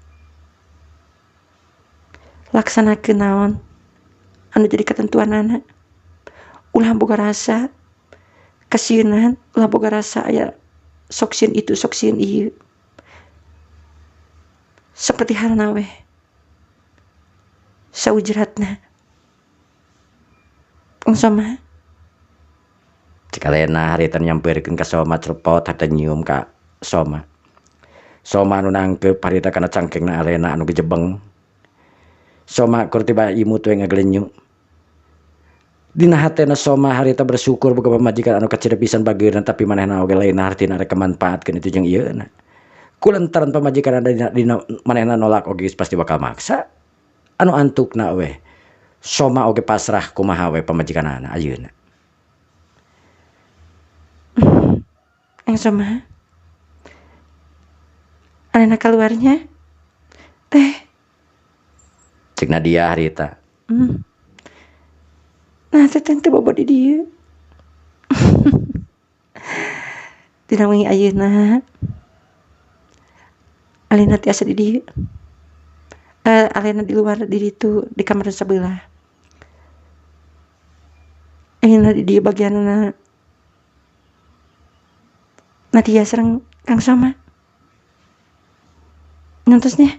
S2: Laksanakeun naon anu jadi ketentuanana. Ulah boga rasa kasieunan, ulah boga rasa aya sok sieun itu sok sieun ieu. Seperti halna we saujratna. Kang Soma.
S1: Cek alena harita nyampeurkeun ka Soma cepot hata nyium ka Soma. Soma anu nangkep harita kana cangkengna alena anu gejebeng. Soma keur tiba imut we ngagelenyu. Dina hatena Soma harita bersyukur boga pamajikan anu kacida pisan bageurna tapi manehna oge lainna hartina rek manfaatkeun itu jeung ieuna. Kulantaran pamajikan dina manehna nolak oge pasti bakal maksa. Anu antukna we Soma oge pasrah kumaha we pamajikanana ayeuna.
S2: Kang Soma. Alena keluarnya. Teh.
S1: Cek Nadia harita.
S2: Nah, teh bobo di dieu. Dina wengi ayeuna. Alena tiasa di dieu. Alena di luar di ditu di kamar sebelah. Alena di dieu bagianna Nadia sareng Kang Soma. Nyantosnya.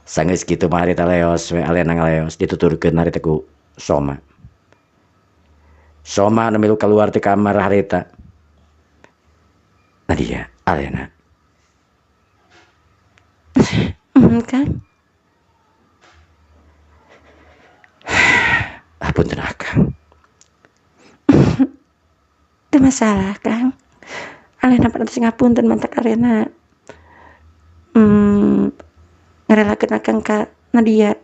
S1: Sanggeus kitu mah harita leos we alena ngaleos dituturkeun harita ku Soma. Soma nu milu keluar ti kamar harita. Nadia, Alena.
S2: Kang.
S1: Apunten Akang.
S2: Teu masalah, Kang. Alena parantos ngapunten mantak Alena ngarelakeun Akang ka Nadia.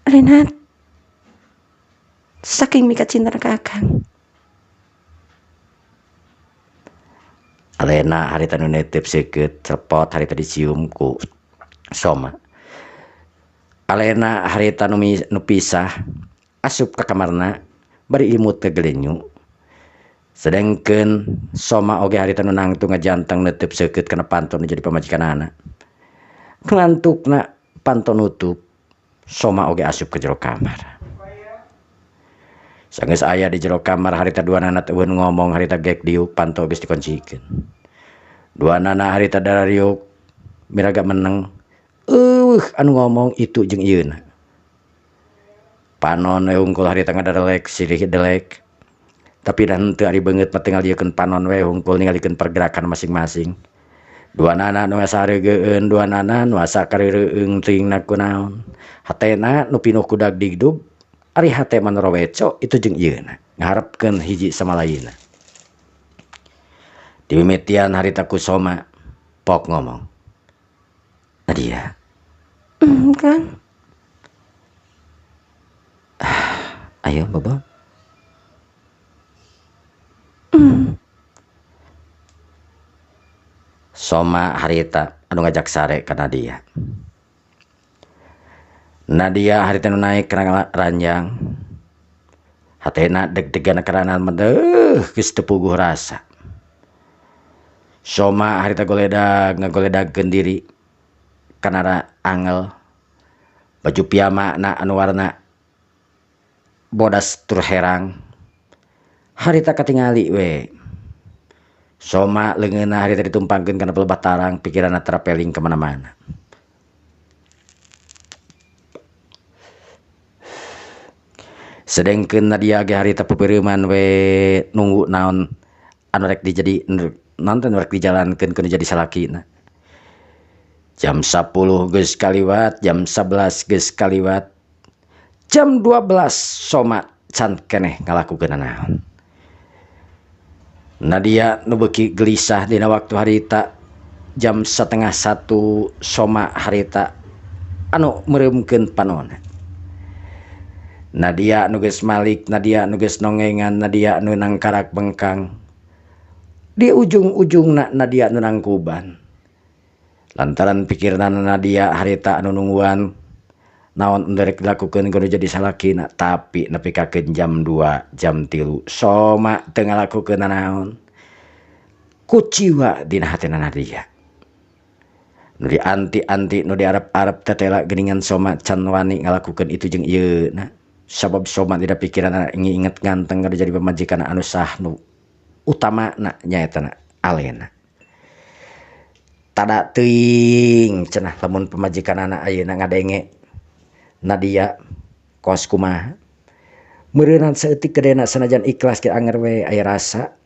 S2: Alena saking mika cinta ka Akang.
S1: Alena harita nu netep seukeut cepot harita dicium ku Soma. Alena harita nu pisah asup ka kamarna bari imut ke gelenyu. Sedengkeun Soma oge harita nu nangtu ngajanteng netep seukeut kana panton jadi pamajikanana. Ngantukna panton nutup, Soma oge asup ke jero kamar. Sanggeus aya di jero kamar harita duanana teu ngomong harita gek diuk panto geus dikuncikeun. Duanana harita darariuk miraga meneng. Anu ngomong itu jeung ieuna. Panon we hungkul harita ngadarelek silih delek. Tapi dan teu ari beungeut mah tinggal diekeun panon we hungkul ningalikeun pergerakan masing-masing. Duanana nu sareugeueun, duanana nu asa karireueung teuingna kunaon. Hatena nu pinuh ku dagdigdug, ari hate man roweco itu jeung ieuna. Ngaharepkeun hiji sama lainna. Di mimitian harita ku Soma pok ngomong. Nadia.
S2: Kang.
S1: Ayo bobo. Soma harita anu ngajak sare ka Nadia. Nadia harita nu naik kana ranjang. Hatena deg-degan karanan medeuh geus teu puguh rasa. Soma harita ngagoledagkeun diri kana angel. Baju piyama na anu warna bodas tur herang. Harita katingali we. Soma leungeunna harita ditumpangkeun kana pelebah tarang, pikiranna terapeling kemana-mana. Sedengkeun Nadia ge harita peupeureuman we nunggu naon anu rek dijadi nonton rek dijalankeun keun jadi salakina. Jam 10 geus kaliwat, jam 11 geus kaliwat. Jam 12 Soma can keneh ngalakukeun naon. Nadia nu beuki gelisah dina waktu harita jam 12:30 Soma harita anu meureumkeun panonna. Nadia nu geus malik, Nadia nu geus nongengan, Nadia nu nangkarak bengkang. Di ujung-ujungna Nadia nu nangkuban. Lantaran pikirna Nadia harita anu nungguan naon nderek dilakukeun kudu jadi salakina, tapi nepi ka jam 2, jam 3 Soma teu ngalakukeun naon. Kuciwa dina hatena Nadia. Nu dianti-anti nu diarep-arep tetela geuningan Soma can wani ngalakukeun itu jeung ieuna. Sabab Soma tidak pikiran inget nganteng kada jadi pemajikan anu sah nu utamana nyaeta Alena. Tada teuing cenah lamun pemajikanana ayeuna ngadenge Nadia kos kumaha. Meureunan saeutik kedena sanajan ikhlas ge anger we aya rasa.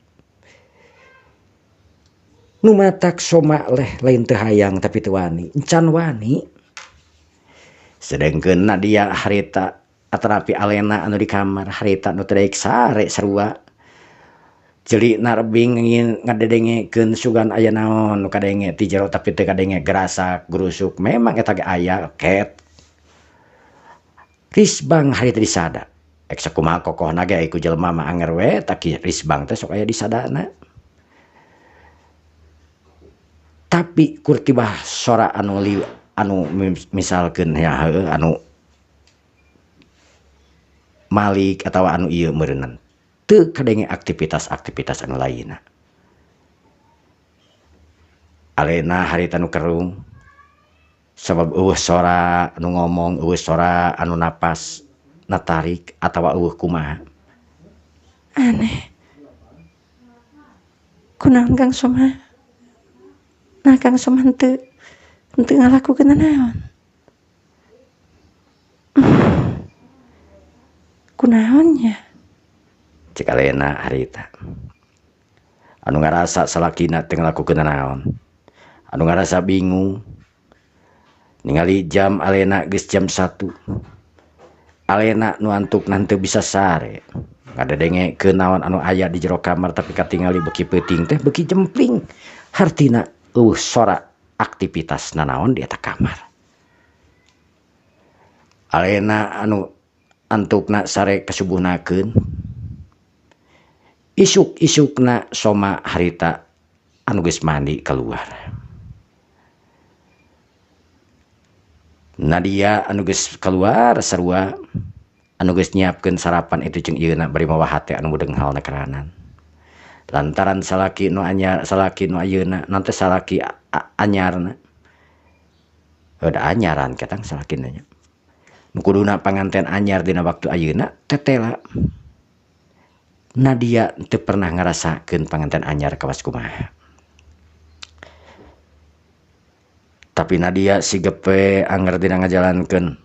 S1: Nu matak Soma leh lain teu hayang tapi teu wani, encan wani. Sedengkeun Nadia harita atanapi Alena anu di kamar harita nu teu daek sare sarua. Jeli narbing ngin ngadedengekeun sugan aya naon nu kadenge ti jero tapi teu kadenge gerasak grusuk. Memang eta ge aya ket. Risbang harita disada. Ek sakumaha kokohna ge ku jelema mah anger we taki risbang teh sok aya disadana. Tapi kurtibah sora anu misalkeun ya anu malik atau anu ieu meureunan teu kadenge aktivitas-aktivitas anu lainna. Alena harita nu kerung sabab eueuh sora anu ngomong, eueuh sora anu napas natarik atawa eueuh kumaha.
S2: Aneh. Kunaon Kang Soma? Nah Kang Soma henteu ngalakukeun naon? Kunaonnya?
S1: cek Alena harita anu ngarasa salakina teu ngalakukeun naon, anu ngarasa bingung ningali jam Alena geus jam 1. Alena nu antukna teu bisa sare ngadedenge ke naon anu aya di jero kamar tapi katingali beki peuting teh beki jempling hartina sora aktivitas nanaon di eta kamar. Alena anu antukna sare kasubuhnakeun isuk-isukna soma harita anu geus mandi keluar. Nadia anu geus keluar sarua anu geus nyiapkeun sarapan itu jeung ieuna bari mawa hate anu mudeng halna keranan. Lantaran salaki nu anyar salaki nu ayeuna nanti salaki anyarna anyaran ketang salakina nya. Nu kuduna panganten anyar dina waktu ayeuna tetela. Nadia teu pernah ngarasakeun panganten anyar kawas kumaha. Tapi Nadia sigepe anggar dina ngajalankeun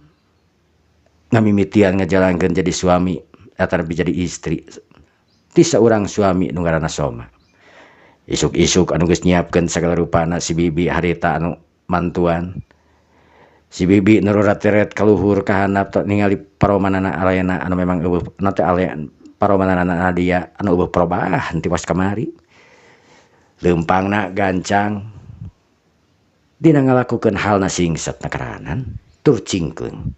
S1: ngamimitian ngajalankeun jadi suami atau jadi istri ti saurang suami nu ngaranna Soma. Isuk-isuk anu geus nyiapkeun sagala rupana si bibi harita anu mantuan. Si bibi nururat-teret kaluhur ka handap ningali paromanana Alena anu memang eueuh nanti Alena paromanana Nadia anu eueuh perubahan ti was kamari. Leumpangna gancang dina ngalakukeun halna singset na karanan tur cingkeung.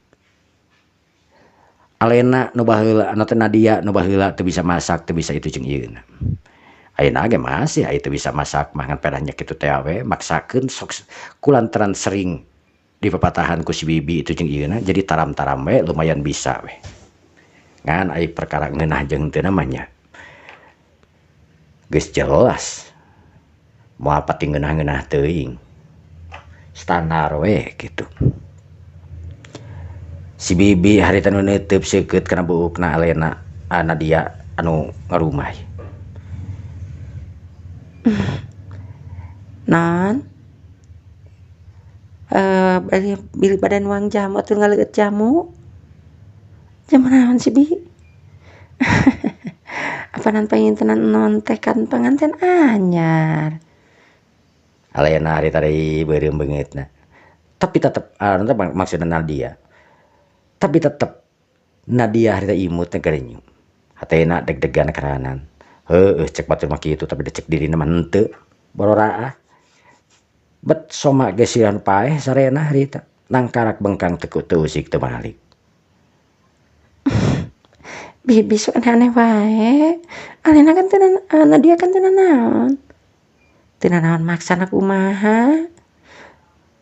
S1: Alena nu baheula anu teh Nadia nu baheula teu bisa masak teu bisa itu jeung ieuna. Ayeuna ge masih aya teu bisa masak mah ngan pedahnya kitu teh we maksakeun sok kulantaran sering di pepatahan ku si bibi itu jeung ieuna jadi taram-taram we lumayan bisa we. Ngan aya perkara ngeunah jeung teu namanya. Geus jelas moal pati ngeunah-ngeunah teuing. Standar we gitu. Si bibi harita nu neuteub seukeut kana buukna Alena Nadia anu ngarumah.
S2: Non beli badan uang jamu atuh ngaleueut jamu. Jamu naon sih Bi? Apanan pangintenan non teh kan panganten anyar.
S1: Alena harita deui beureum beungeutna. Tapi tetep maksudna Nadia. Tapi tetep Nadia harita imut teh garenyu. Hatena deg-degan karanan. Heueuh cek batur mah kitu tapi cek dirina mah henteu. Borora bet Soma geus siran paeh sarena harita. Nangkarak bengkang teu teusik teu balik.
S2: Bibi sok aneh wae. Alena kan teu Nadia kan teu naon. Teu naon maksana kumaha.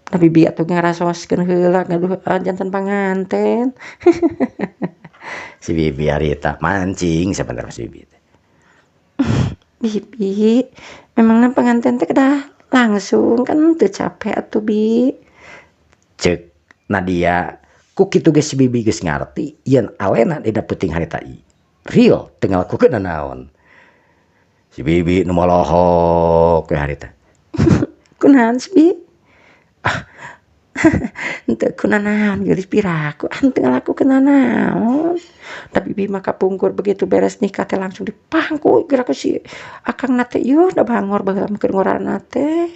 S2: Tapi bibi atuh ngarasoskeun heula gaduh janten panganten.
S1: Si bibi harita mancing sebentar si bibi.
S2: Bibi, memangna panganten teh kedah langsung kan teu capek atuh Bi.
S1: Cek Nadia ku kitu geus si bibi geus ngarti yen Alena dina peuting harita ieu. Real teu ngalakukeun naon. Si bibi nu molohok we harita.
S2: Kunaon sih Bi? Henteu kunaon geulis piraku henteu ngalakukeun naon. Tapi Bibi mah kapungkur begitu beres nikah teh langsung dipangku geura ku si akangna teh ieuh da bangor baheula keur ngorana teh.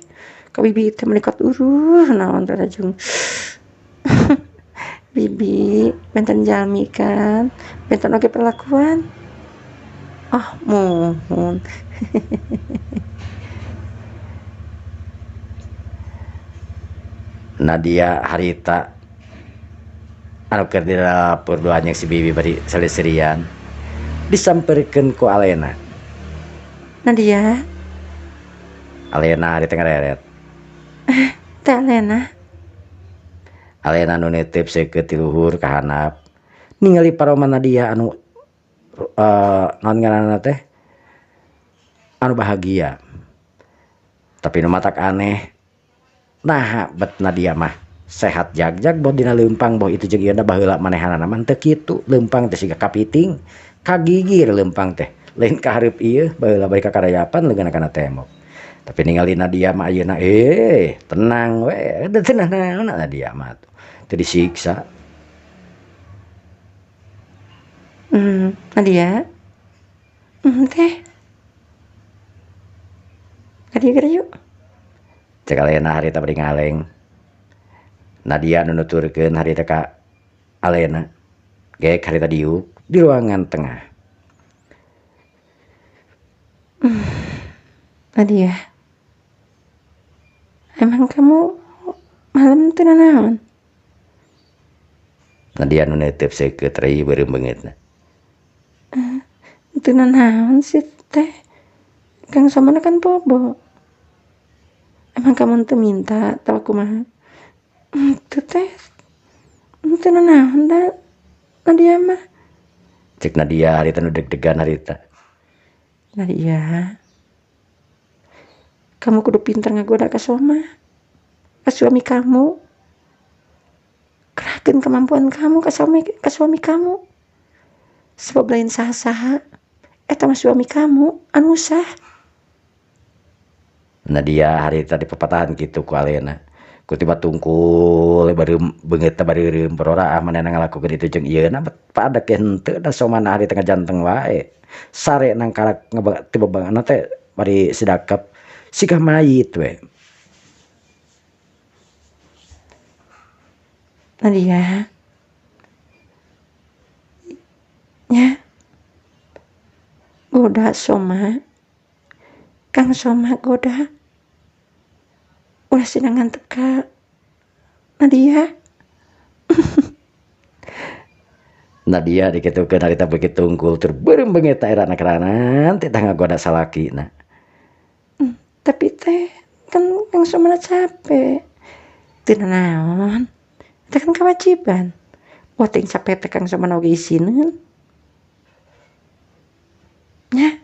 S2: Ka Bibi teh menikat naon rajung. Bibi benten jalmi kan, benten oge perlakuan. Oh, mohon.
S1: Nadia harita anu keur di dapur doanya si bibi bari saleserian disamperkeun ku Alena.
S2: Nadia.
S1: Alena harita ngareret.
S2: Teh Alena.
S1: Alena nu netep seukeut ti luhur ka handap ningali paroman Nadia anu naon ngaranna teh anu bahagia. Tapi nu matak aneh nah bet Nadia mah sehat jag-jag boh dina leumpang boh itu jeung ieuna baheula manehanana mah teu kitu leumpang teh siga kapiting kagigir leumpang teh lain ka hareup ieu baheula bari ka kadayapan leungeunna kana tembok. Tapi ningali Nadia mah ayeuna tenang we teu naon Nadia mah teu disiksa.
S2: Nadia Teh. Gari yuk.
S1: Cek alena harita bari ngaleng. Nadia nuturkeun harita ka alena. Gek harita diuk di ruangan tengah.
S2: Nadia. Emang kamu malam teu nanaon?
S1: Nadia nu neuteup seukeut rei beureum beungeutna.
S2: Teu nanaon sih teh. Kang Somana kan bobo. Emang kamu teu minta tau kumaha? Teu teh. Teu nanaon da Nadia mah.
S1: Cek Nadia harita nu deg-degan harita.
S2: Nadia. Kamu kudu pintar ngagoda ka Soma. Ka suami kamu. Kerahkeun kemampuan kamu ka suami kamu. Sebab lain saha-saha eta mah suami kamu anu sah.
S1: Nadia harita di pepatahan kitu ku alena. Ku tiba tungkul beureum beungeutna bareureum porora manehna ngalakukeun itu jeung ieuna pada ke henteu da somana harita ngajanteng wae. Sare nang karak tiba bangana teh bari sidakep sikah mayit we.
S2: Nadia. Ya. Goda Soma. Kang Soma goda. Ulah sina ngantep ka Nadia.
S1: Nadia dikitukeun harita beuki tungkul tur beureum beungeutna erana keranan teh ngagoda salakina.
S2: Tapi teh kan Kang Soma capek. Teu nanaon. Itu kan kewajiban. Wah ting capek teh Kang Soma oge isinin. Ya.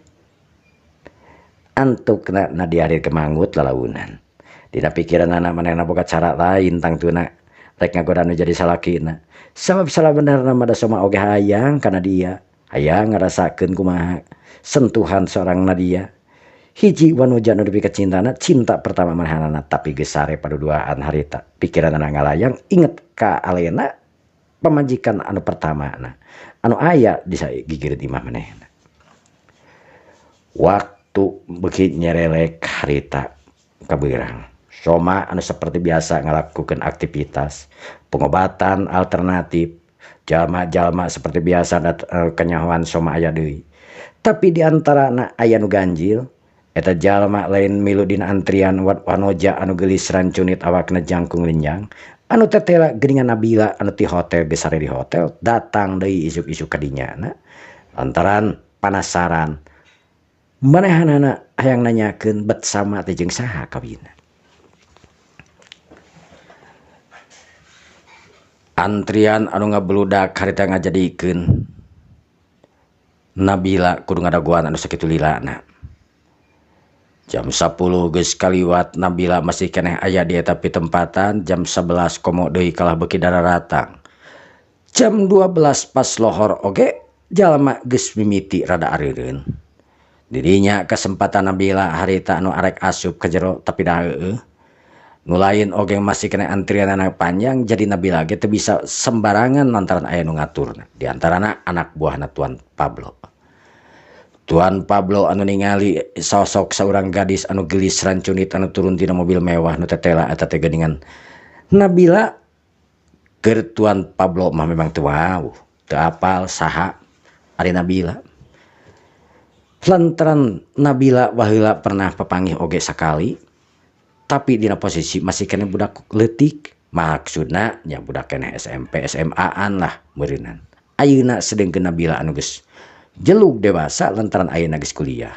S1: Antukna Nadia hari kemangut lalaunan. Dina pikiran anak manehna boga cara lain tangtuna rek ngagoda nu jadi salakina. Sabab salah benerna mah da Soma oge hayang kana dia. Hayang ngarasakeun kumaha sentuhan seorang Nadia. Hiji wanuja nu dupi kacintana cinta pertama manehanana tapi geus sare paduduaan harita. Pikiran anak ngalayang inget ka alena pamajikan anu pertama anu aya di gigireun imah manehna. Waktu beuki nyerelek harita kabeurang. Soma anu seperti biasa ngalakukeun aktivitas pengobatan alternatif. Jalma-jalma seperti biasa kenyahoan Soma aya deui. Tapi di antarana aya nu ganjil eta jalma lain milu dina antrian wanoja anu geulis rancunit awakna jangkung linjang anu tetela geuningan Nabila anu ti hotel geus sare di hotel datang deui isuk-isuk ka dinya lantaran panasaran manehanana hayang nanyakeun bet sama teh jeung saha kawinna. Antrian anu ngabludak harita ngajadikeun Nabila kudu ngadaguan anu sakitu lilana. Jam 10 geus kaliwat Nabila masih keneh aya di eta pitempatan. Jam 11 komo deui kalah beuki dararatang. Jam 12 pas lohor oge jalma geus mimiti rada areureun. Dirinya kesempatan Nabila harita anu arek asup ka jero tapi da heueuh. Nu lain oge masih kena antrianana panjang jadi Nabila ge teu bisa sembarangan lantaran aya nu ngaturna. Di antarana anak buahna Tuan Pablo. Tuan Pablo anu ningali sosok saurang gadis anu gelis rancunit anu turun tina mobil mewah nu tetela eta teh geuningan Nabila. Keur Tuan Pablo mah memang teu wau, teu apal saha ari Nabila. Lantaran Nabila baheula pernah papanggih oge sakali. Tapi dina posisi masih kena budak leutik. Maksudna nya budak kena SMP SMA-an lah meureunan. Ayeuna sedengkeun Nabila anu geus jelug dewasa lantaran ayeuna geus kuliah.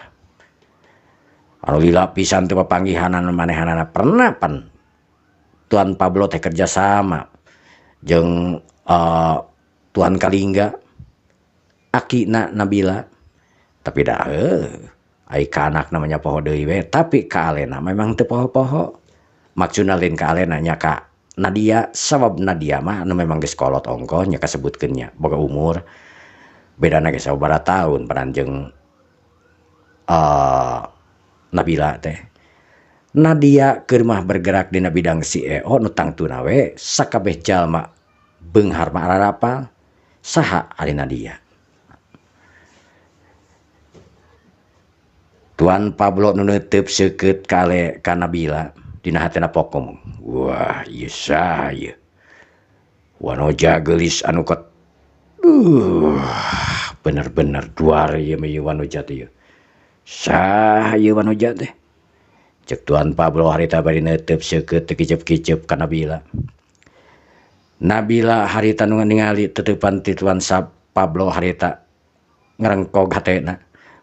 S1: Anu lila pisan teu papanggihanan manehanana pernah pan Tuan Pablo teh kerja sama jeung Tuan Kalingga akina Nabila. Tapi dah ai ka anak namanya poho deui we, tapi ka alena memang teu poho-poho. Maksudna lain ka alena nya ka Nadia, sabab Nadia mah anu memang geus kolot ongkoh nya kasebutkeun nya boga umur. Bedana geus sabaraha taun paran jeung Nabila teh. Nadia keur mah bergerak dina bidang CEO nu tangtuna we sakabeh jalma beunghar mah ararapal saha ari Nadia. Tuan Pablo nu neuteub seukeut kale ka Nabila dina hatena pokom. Wah, ieu saya wanoja geulis anu kot bener-bener duar ieu mah ieu wanoja teh ieu. Saha ieu wanoja teh? Cek Tuan Pablo harita bari neuteub seukeut teu kicep-kicep ka Nabila. Nabila harita nu ningali teteupan ti Tuan Pablo harita ngarengkog hatena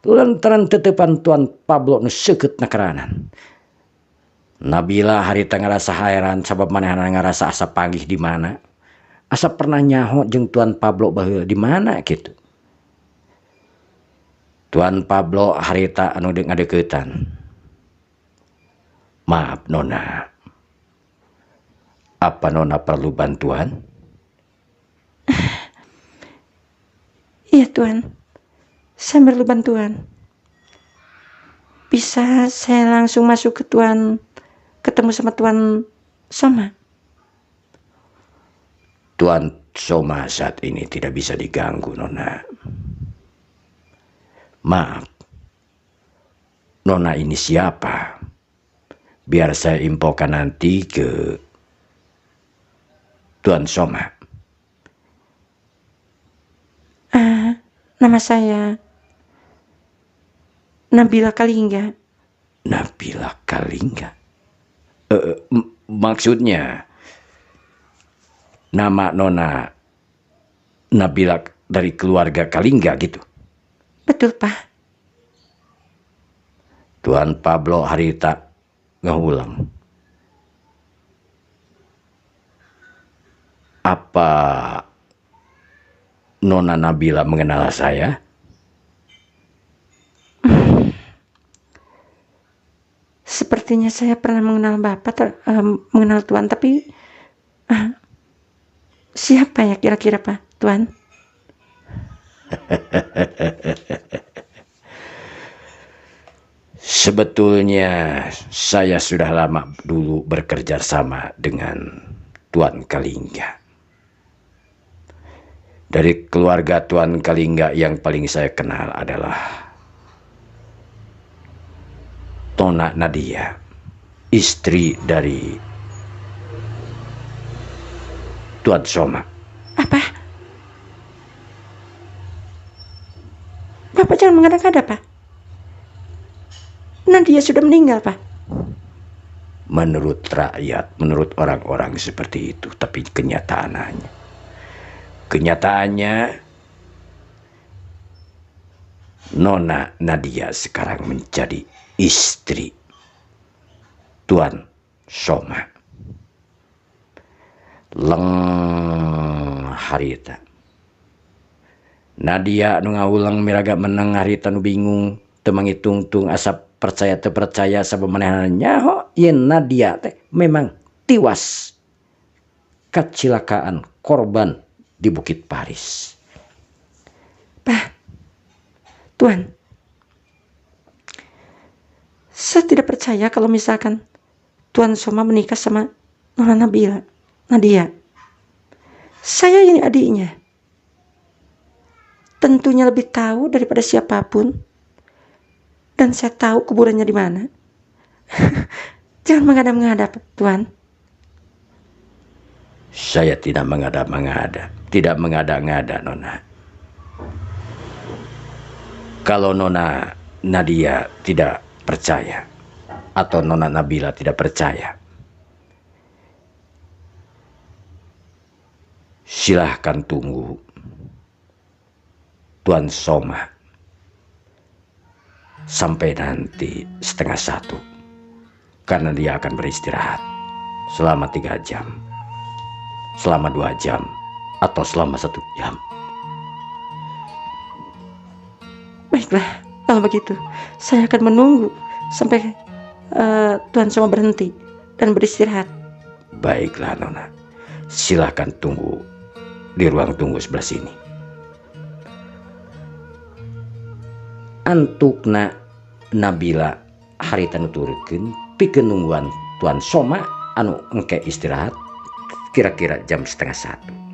S1: lantaran teteupan Tuan Pablo nu seukeut nakaranan. Nabila harita ngarasa heran sabab manehna ngarasa asa panggih di mana. Asa pernah nyaho jeung Tuan Pablo baheula di mana kitu. Tuan Pablo harita anu ngadeuketan. Maaf Nona. Apa Nona perlu bantuan?
S2: Iya Tuan, saya perlu bantuan. Bisa saya langsung masuk ke Tuan, ketemu sama Tuan Soma?
S1: Tuan Soma saat ini tidak bisa diganggu Nona. Maaf, Nona ini siapa? Biar saya infokan nanti ke Tuan Soma.
S2: Nama saya Nabila Kalingga.
S1: Nabila Kalingga? Maksudnya nama Nona Nabila dari keluarga Kalingga gitu?
S2: Betul Pak.
S1: Tuan Pablo harita ngahulang. Apa Nona Nabila mengenal saya?
S2: Sepertinya saya pernah mengenal Bapak, mengenal Tuan, tapi siapa ya kira-kira Pak, Tuan?
S1: Sebetulnya saya sudah lama dulu bekerja sama dengan Tuan Kalingga. Dari keluarga Tuan Kalingga yang paling saya kenal adalah Nona Nadia, istri dari Tuan Soma.
S2: Apa? Bapak jangan mengada-ngada Pak. Nadia sudah meninggal Pak.
S1: Menurut rakyat, menurut orang-orang seperti itu, tapi kenyataannya Nona Nadia sekarang menjadi istri Tuan Soma. Leng harita Nadia nu ngaulang miraga menang harita nu bingung teu mangitung-tung asa percaya teu percaya sabab manehna nyaho yen Nadia teh memang tiwas kecelakaan korban di Bukit Paris.
S2: Pak, Tuan, saya tidak percaya kalau misalkan Tuan Soma menikah sama Nona Nadia. Saya ini adiknya. Tentunya lebih tahu daripada siapapun. Dan saya tahu kuburannya di mana. Jangan menghadap-menghadap, Tuan.
S1: Saya tidak menghadap-menghadap, tidak mengada-ngada, Nona. Kalau Nona Nadia tidak percaya, atau Nona Nabila tidak percaya, silahkan tunggu Tuan Soma sampai nanti 12:30, karena dia akan beristirahat selama 3 jam, selama 2 jam, atau selama 1 jam.
S2: Baiklah, kalau begitu saya akan menunggu sampai Tuan Soma berhenti dan beristirahat.
S1: Baiklah Nona, silahkan tunggu di ruang tunggu sebelah sini. Antukna Nabila harita nuturkeun pikeun nungguan Tuan Soma anu engke istirahat kira-kira jam 12:30.